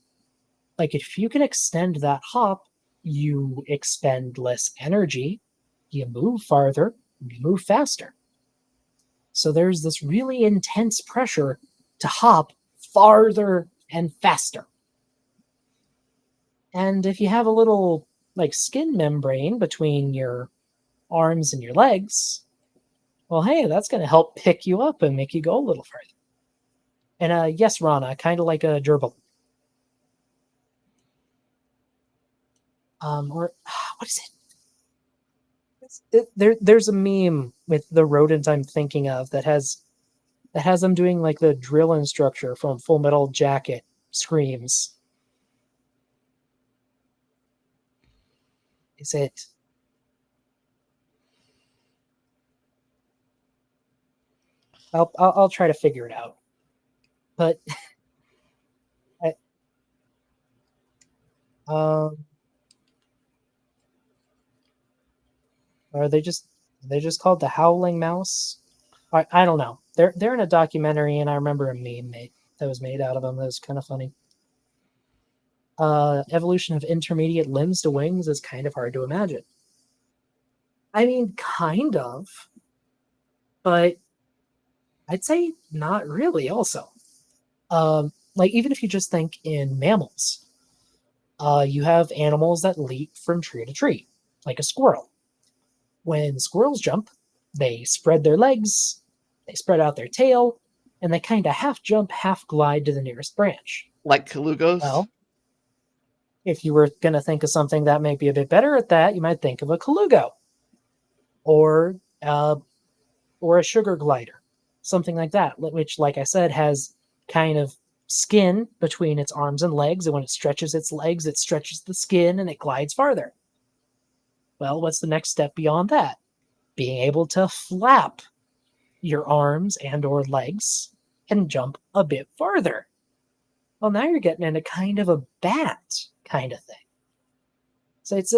Like, if you can extend that hop, you expend less energy, you move farther, you move faster. So there's this really intense pressure to hop farther and faster. And if you have a little like skin membrane between your arms and your legs, well, hey, that's going to help pick you up and make you go a little further. And yes, Rana, kind of like a gerbil. Or what is it? There's a meme with the rodent I'm thinking of that has them doing like the drill instructor from Full Metal Jacket screams. Is it? I'll try to figure it out. But are they just called the Howling Mouse? I don't know. They're in a documentary, and I remember a meme that was made out of them. That was kind of funny. evolution of intermediate limbs to wings is kind of hard to imagine. I mean, kind of, but I'd say not really also. Like, even if you just think in mammals, you have animals that leap from tree to tree, like a squirrel. When squirrels jump, they spread their legs, they spread out their tail, and they kind of half jump, half glide to the nearest branch. Like Kalugos? Well, if you were going to think of something that might be a bit better at that, you might think of a colugo or uh, or a sugar glider, something like that, which, like I said, has kind of skin between its arms and legs, and when it stretches its legs, it stretches the skin and it glides farther. Well, what's the next step beyond that? Being able to flap your arms and or legs and jump a bit farther. Well, now you're getting into kind of a bat kind of thing. So it's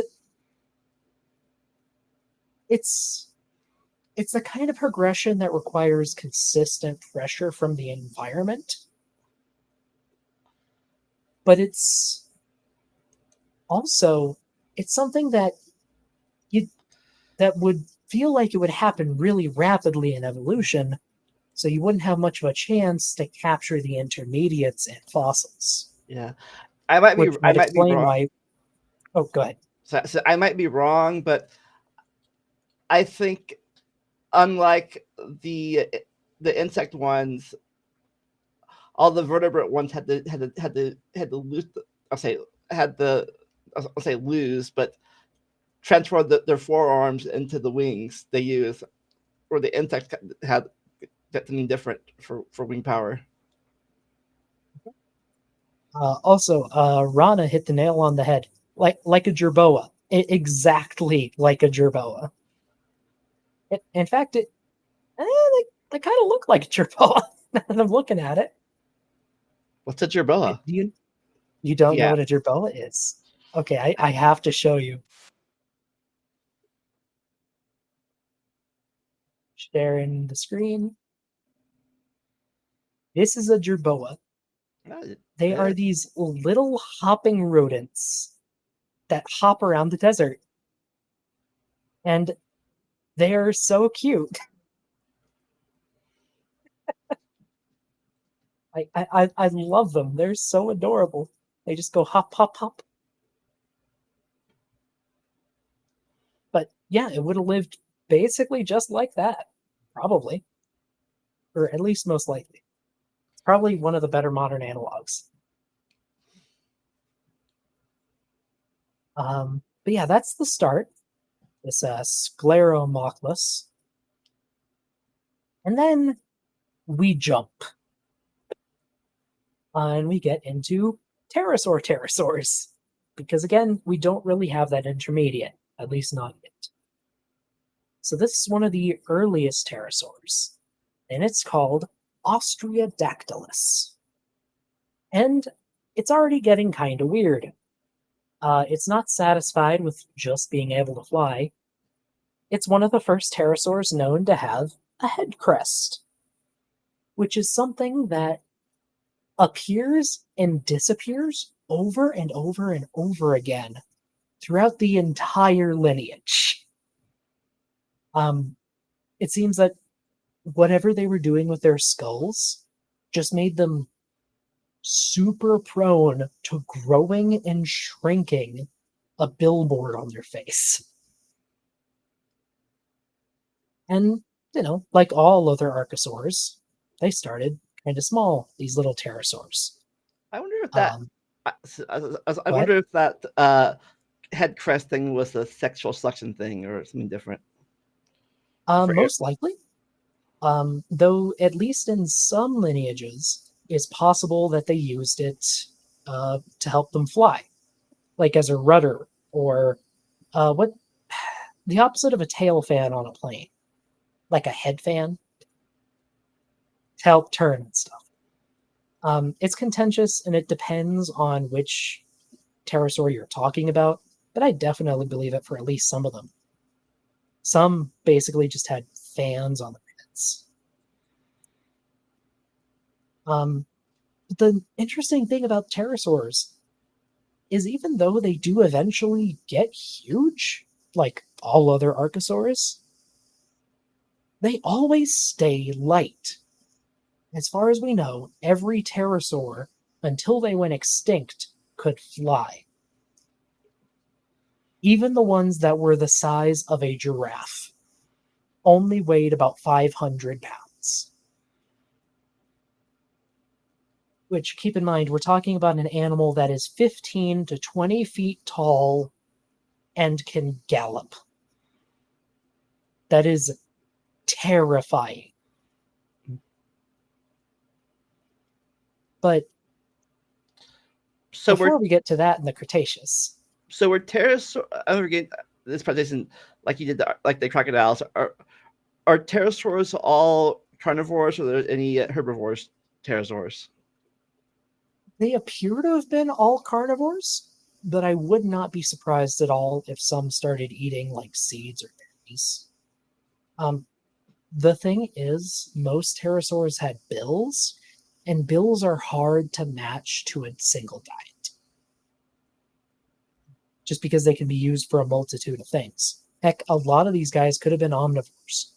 a kind of progression that requires consistent pressure from the environment, but it's also it's something that would feel like it would happen really rapidly in evolution, so you wouldn't have much of a chance to capture the intermediates in fossils. Yeah, I might be explain wrong. Why. Oh, go ahead. So I might be wrong, but I think unlike the insect ones, all the vertebrate ones had to lose. I'll say lose, but transfer their forearms into the wings they use, or the insects had something different for wing power. Also, Rana hit the nail on the head, like a jerboa, exactly like a jerboa. In fact, they kind of look like a jerboa. Now that I'm looking at it. What's a jerboa? You don't know what a jerboa is? Okay, I have to show you. Sharing the screen. This is a jerboa. They are these little hopping rodents that hop around the desert. And they're so cute. I love them. They're so adorable. They just go hop, hop, hop. But yeah, it would have lived basically just like that. Probably. Or at least most likely. It's probably one of the better modern analogs. But yeah, that's the start. This Scleromochlus. And then we jump. And we get into pterosaurs. Because again, we don't really have that intermediate, at least not yet. So this is one of the earliest pterosaurs, and it's called Ostreodactylus. And it's already getting kind of weird. It's not satisfied with just being able to fly. It's one of the first pterosaurs known to have a head crest, which is something that appears and disappears over and over and over again throughout the entire lineage. It seems that whatever they were doing with their skulls just made them super prone to growing and shrinking a billboard on their face. And, like all other archosaurs, they started kind of small, these little pterosaurs. I wonder if that. I wonder if that head crest thing was a sexual selection thing or something different. Most likely. Though, at least in some lineages, it's possible that they used it to help them fly, like as a rudder, or what the opposite of a tail fan on a plane, like a head fan, to help turn and stuff. It's contentious, and it depends on which pterosaur you're talking about, but I definitely believe it for at least some of them. Some basically just had fans on their heads. The interesting thing about pterosaurs is even though they do eventually get huge, like all other archosaurs, they always stay light. As far as we know, every pterosaur, until they went extinct, could fly. Even the ones that were the size of a giraffe only weighed about 500 pounds. Which, keep in mind, we're talking about an animal that is 15 to 20 feet tall and can gallop. That is terrifying. But So before we get to that in the Cretaceous, we're pterosaur. I'm forgetting this presentation, like you did, like the crocodiles. Are pterosaurs all carnivores, or are there any herbivores? Pterosaurs. they appear to have been all carnivores, but I would not be surprised at all if some started eating like seeds or berries. The thing is, most pterosaurs had bills, and bills are hard to match to a single diet. Just because they can be used for a multitude of things. Heck, a lot of these guys could have been omnivores.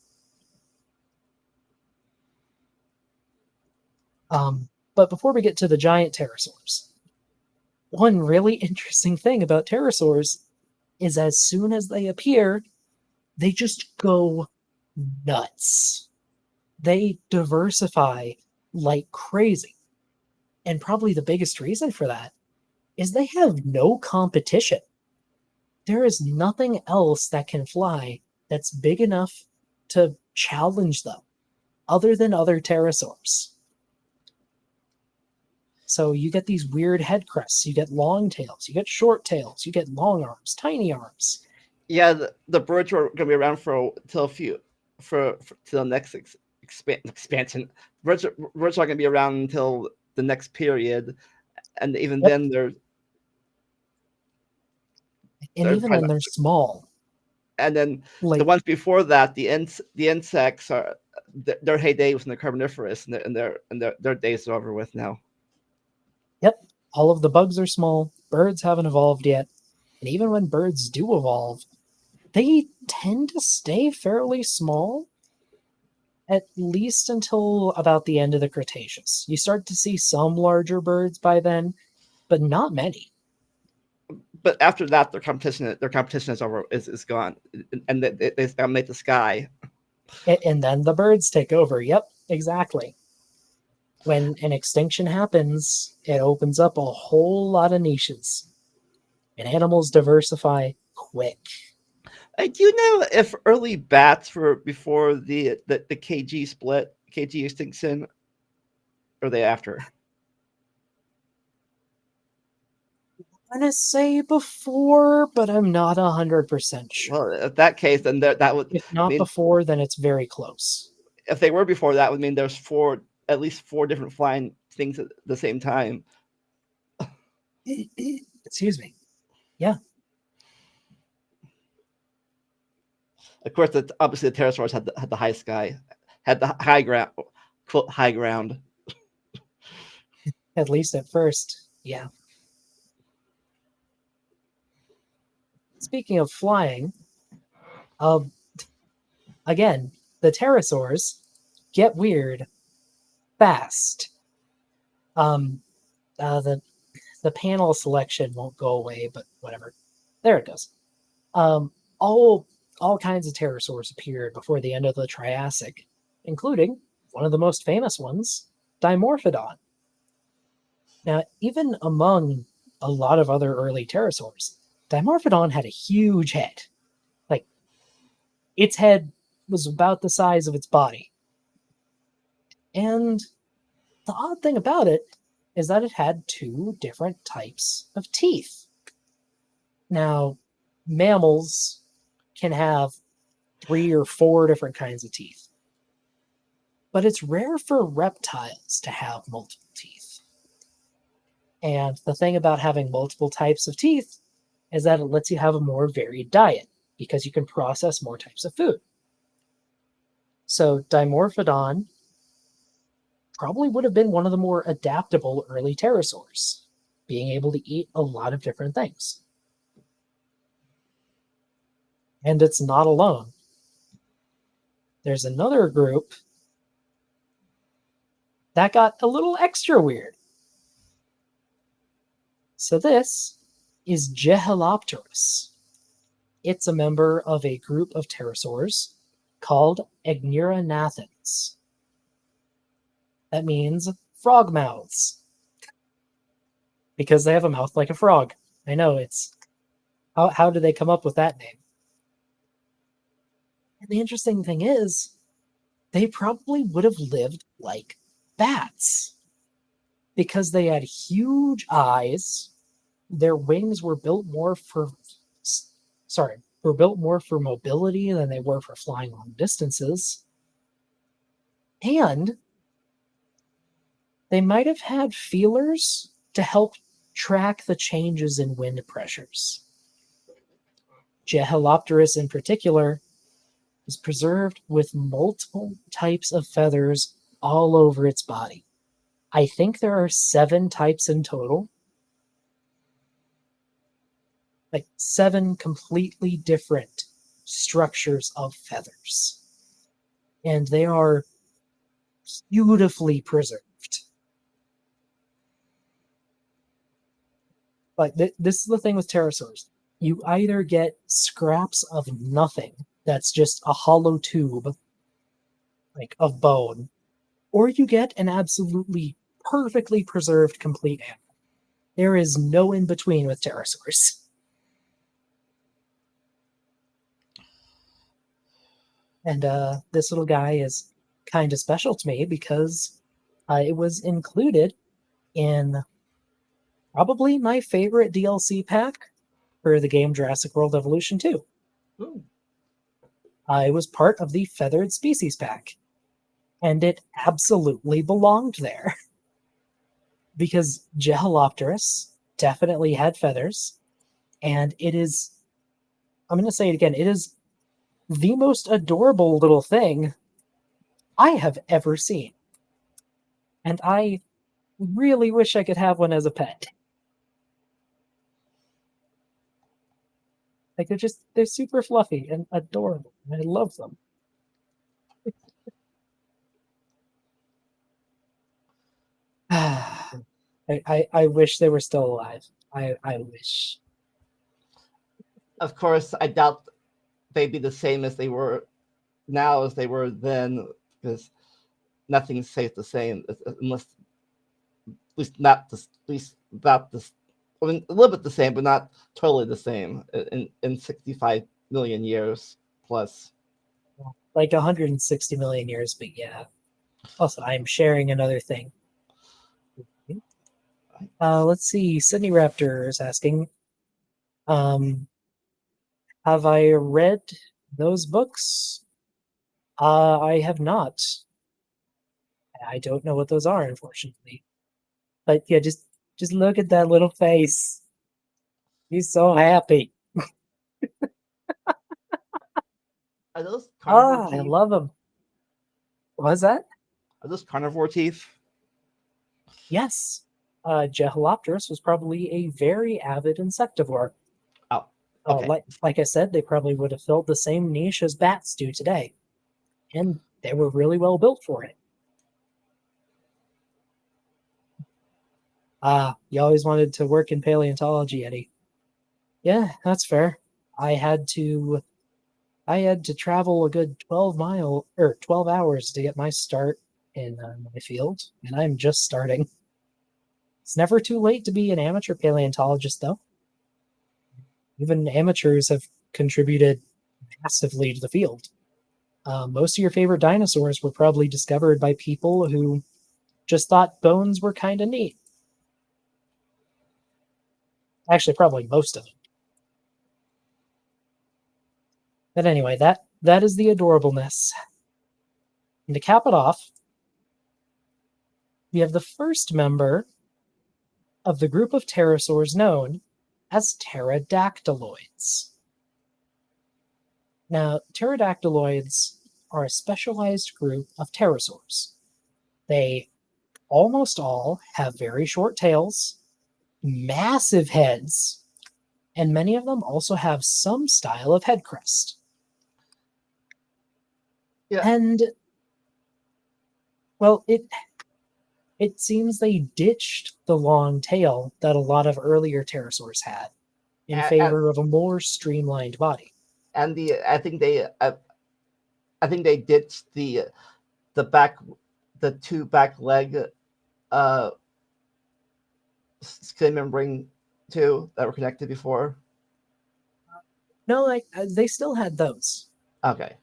But before we get to the giant pterosaurs, one really interesting thing about pterosaurs is as soon as they appear, they just go nuts. They diversify like crazy. And probably the biggest reason for that is they have no competition. There is nothing else that can fly that's big enough to challenge them other than other pterosaurs. So you get these weird head crests, you get long tails, you get short tails, you get long arms, tiny arms. Yeah, the birds are going to be around for till a few for till the next expansion. Birds are going to be around until the next period, and even Yep. then And even then probably, they're small. and then Like, the ones before that, the insects are their heyday was in the Carboniferous, and their days are over with now. yep, all of the bugs are small. Birds haven't evolved yet. And even when birds do evolve, they tend to stay fairly small, at least until about the end of the Cretaceous. You start to see some larger birds by then, but not many. But after that, their competition is over, is gone, and they dominate the sky. And then the birds take over. Yep, exactly. When an extinction happens, it opens up a whole lot of niches, and animals diversify quick. Do you know if early bats were before the KG split, KG extinction, or they after? I'm gonna say before, but I'm not 100% sure. Well, if that case, then that would If not mean, before, then it's very close. if they were before, that would mean there's at least four different flying things at the same time. Excuse me. Yeah. Of course, obviously the pterosaurs had the high sky, had the high ground, quote high ground. At least at first. Yeah. Speaking of flying, again, the pterosaurs get weird fast. Um, the panel selection won't go away, but whatever. There it goes. Um, all kinds of pterosaurs appeared before the end of the Triassic, including one of the most famous ones, Dimorphodon. Now, even among a lot of other early pterosaurs, Dimorphodon had a huge head. Like, its head was about the size of its body. And the odd thing about it is that it had two different types of teeth. Now, mammals can have 3 or 4 different kinds of teeth, but it's rare for reptiles to have multiple teeth. And the thing about having multiple types of teeth is that it lets you have a more varied diet because you can process more types of food. So Dimorphodon probably would have been one of the more adaptable early pterosaurs being able to eat a lot of different things. And it's not alone. There's another group that got a little extra weird. So this is Gehelopterus. It's a member of a group of pterosaurs called Agneronathans. That means frog mouths, because they have a mouth like a frog. I know, it's... How did they come up with that name? And the interesting thing is, they probably would have lived like bats, because they had huge eyes. Their wings were built more for mobility than they were for flying long distances. And they might have had feelers to help track the changes in wind pressures. Gehelopterus in particular is preserved with multiple types of feathers all over its body. I think there are 7 types in total. Like 7 completely different structures of feathers. And they are beautifully preserved. But this is the thing with pterosaurs. You either get scraps of nothing, that's just a hollow tube, like of bone, or you get an absolutely perfectly preserved complete animal. There is no in between with pterosaurs. And this little guy is kind of special to me because it was included in probably my favorite DLC pack for the game Jurassic World Evolution 2. Ooh. It was part of the Feathered Species pack, and it absolutely belonged there. Because Gehelopterus definitely had feathers, and it is, I'm going to say it again, it is the most adorable little thing I have ever seen. And I really wish I could have one as a pet. Like, they're super fluffy and adorable, and I love them. I wish they were still alive. I wish. Of course, I doubt they'd be the same as they were now as they were then, because nothing stays the same unless, at least not this. I mean, a little bit the same, but not totally the same in 65 million years plus. Like 160 million years, but yeah. Also, I'm sharing another thing. Let's see. Sydney Raptor is asking, have I read those books? I have not. I don't know what those are, unfortunately. But yeah, just look at that little face. He's so happy. Are those carnivore I teeth? love him. What's that? Are those carnivore teeth? Yes. Gehelopterus was probably a very avid insectivore. Oh, okay. Like I said, they probably would have filled the same niche as bats do today. And they were really well built for it. You always wanted to work in paleontology, Eddie. Yeah, that's fair. I had to travel a good 12 hours to get my start in my field, and I'm just starting. It's never too late to be an amateur paleontologist, though. Even amateurs have contributed massively to the field. Most of your favorite dinosaurs were probably discovered by people who just thought bones were kind of neat. Actually, probably most of them. But anyway, that is the adorableness. And to cap it off, we have the first member of the group of pterosaurs known as pterodactyloids. Now, pterodactyloids are a specialized group of pterosaurs. They almost all have very short tails, massive heads, and many of them also have some style of head crest. Yeah. And well, it seems they ditched the long tail that a lot of earlier pterosaurs had in favor of a more streamlined body. And I think they ditched the two back leg skin membrane too that were connected before. No, like they still had those. Okay.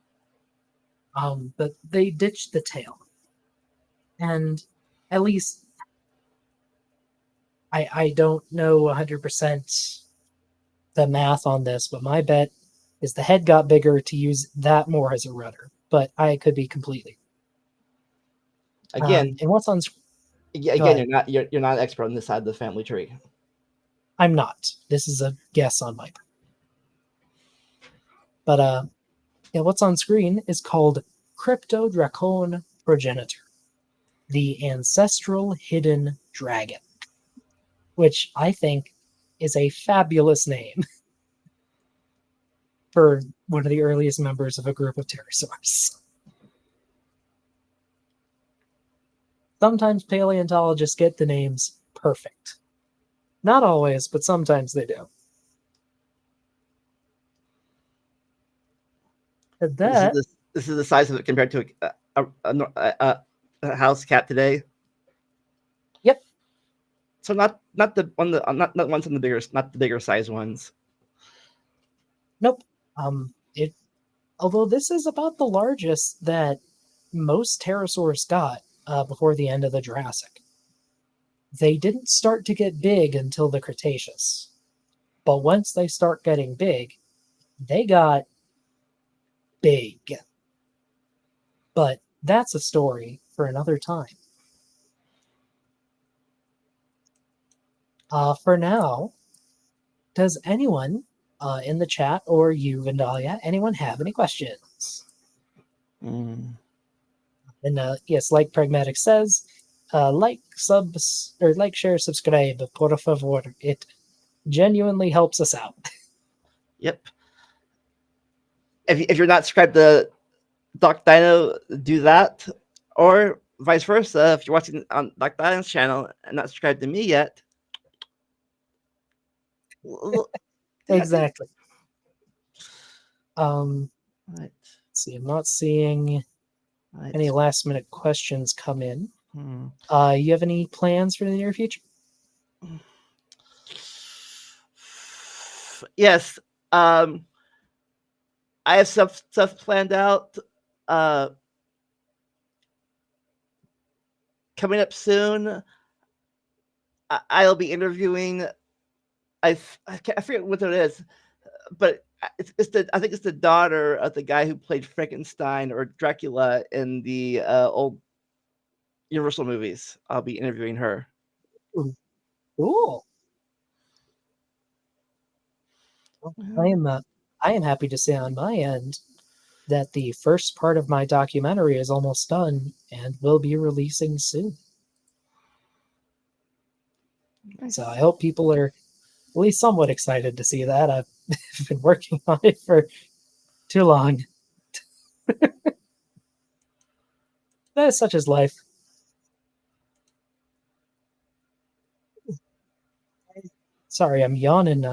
But they ditched the tail. And at least I don't know 100% the math on this, but my bet is the head got bigger to use that more as a rudder. But I could be completely. Again, and what's on? Again, you're not an expert on this side of the family tree. I'm not. This is a guess on my part. But what's on screen is called Cryptodracon Progenitor, the ancestral hidden dragon, which I think is a fabulous name for one of the earliest members of a group of pterosaurs. Sometimes paleontologists get the names perfect. Not always, but sometimes they do. This is the size of it compared to a house cat today. Yep. So not the ones in the bigger, not the bigger size ones. Nope. Although this is about the largest that most pterosaurs got before the end of the Jurassic. They didn't start to get big until the Cretaceous. But once they start getting big, they got big. But that's a story for another time. For now, does anyone in the chat, or you, Vandalia, anyone have any questions? And yes, like Pragmatic says, like, share, subscribe, por favor. It genuinely helps us out. Yep. If you're not subscribed to Doc Dino, do that. Or vice versa, if you're watching on Doc Dino's channel and not subscribed to me yet. Exactly. Right. Let's see, I'm not seeing any last minute questions come in. You have any plans for the near future? Yes. I have stuff planned out. Coming up soon, I'll be interviewing. I forget what it is, but I think it's the daughter of the guy who played Frankenstein or Dracula in the old Universal movies. I'll be interviewing her. Cool. I am happy to say on my end that the first part of my documentary is almost done and will be releasing soon. Nice. So I hope people are at least somewhat excited to see that. I've been working on it for too long. That is such as life. Sorry, I'm yawning.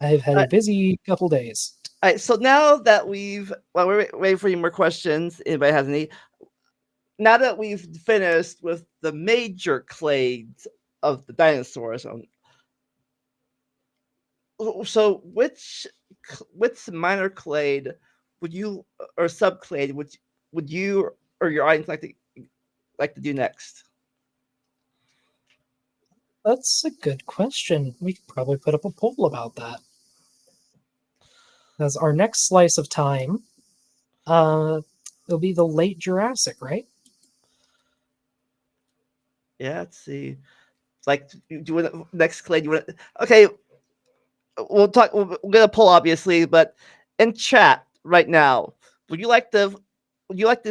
I've had a busy couple days. All right, so now that we're waiting for any more questions. Anybody has any? Now that we've finished with the major clades of the dinosaurs, so which minor clade would you or subclade would you or your audience like to do next? That's a good question. We could probably put up a poll about that. As our next slice of time, it'll be the late Jurassic, right? Yeah, let's see. Like, do you want next clade? You want? Okay, we'll talk. We're gonna poll, obviously, but in chat right now, would you like to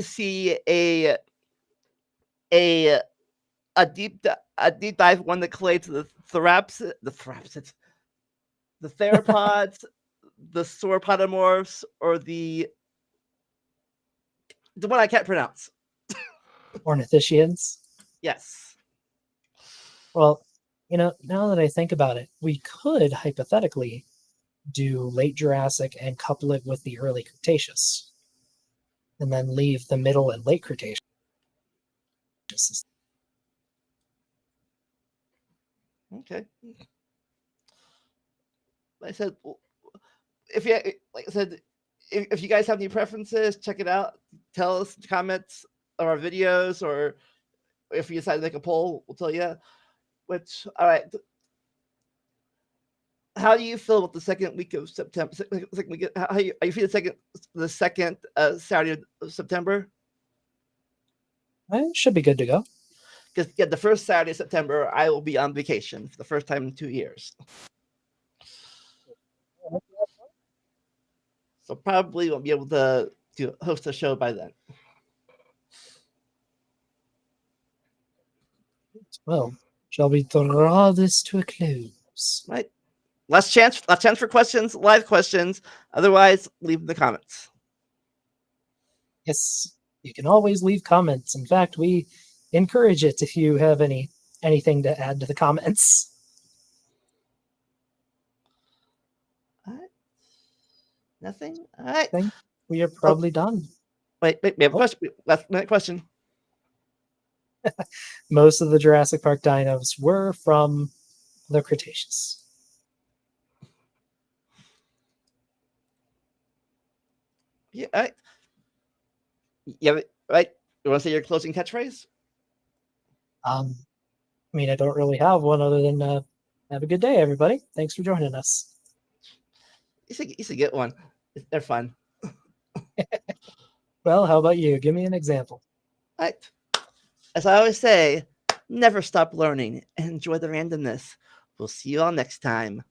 see a a deep dive one that clades the theropods, the sauropodomorphs, or the one I can't pronounce. Ornithischians. Yes. Well, now that I think about it, we could hypothetically do late Jurassic and couple it with the early Cretaceous, and then leave the middle and late Cretaceous. Okay. Like I said, if you like I said, if you guys have any preferences, check it out. Tell us in the comments of our videos, or if you decide to make a poll, we'll tell you. Which, all right. How do you feel about the second week of September? How you feel the second Saturday of September? It should be good to go. Because the first Saturday of September, I will be on vacation for the first time in 2 years. So probably won't be able to host a show by then. Well, shall we draw this to a close? Right. Last chance for questions, live questions. Otherwise, leave in the comments. Yes, you can always leave comments. In fact, we encourage it if you have anything to add to the comments. All right. Nothing? All right. I think we are probably done. Wait, we have a question. Last minute question. Most of the Jurassic Park dinos were from the Cretaceous. Yeah, all right. Yeah, right. You want to say your closing catchphrase? I don't really have one other than have a good day, everybody. Thanks for joining us. You should get one. They're fun. Well, how about you? Give me an example. All right. As I always say, never stop learning and enjoy the randomness. We'll see you all next time.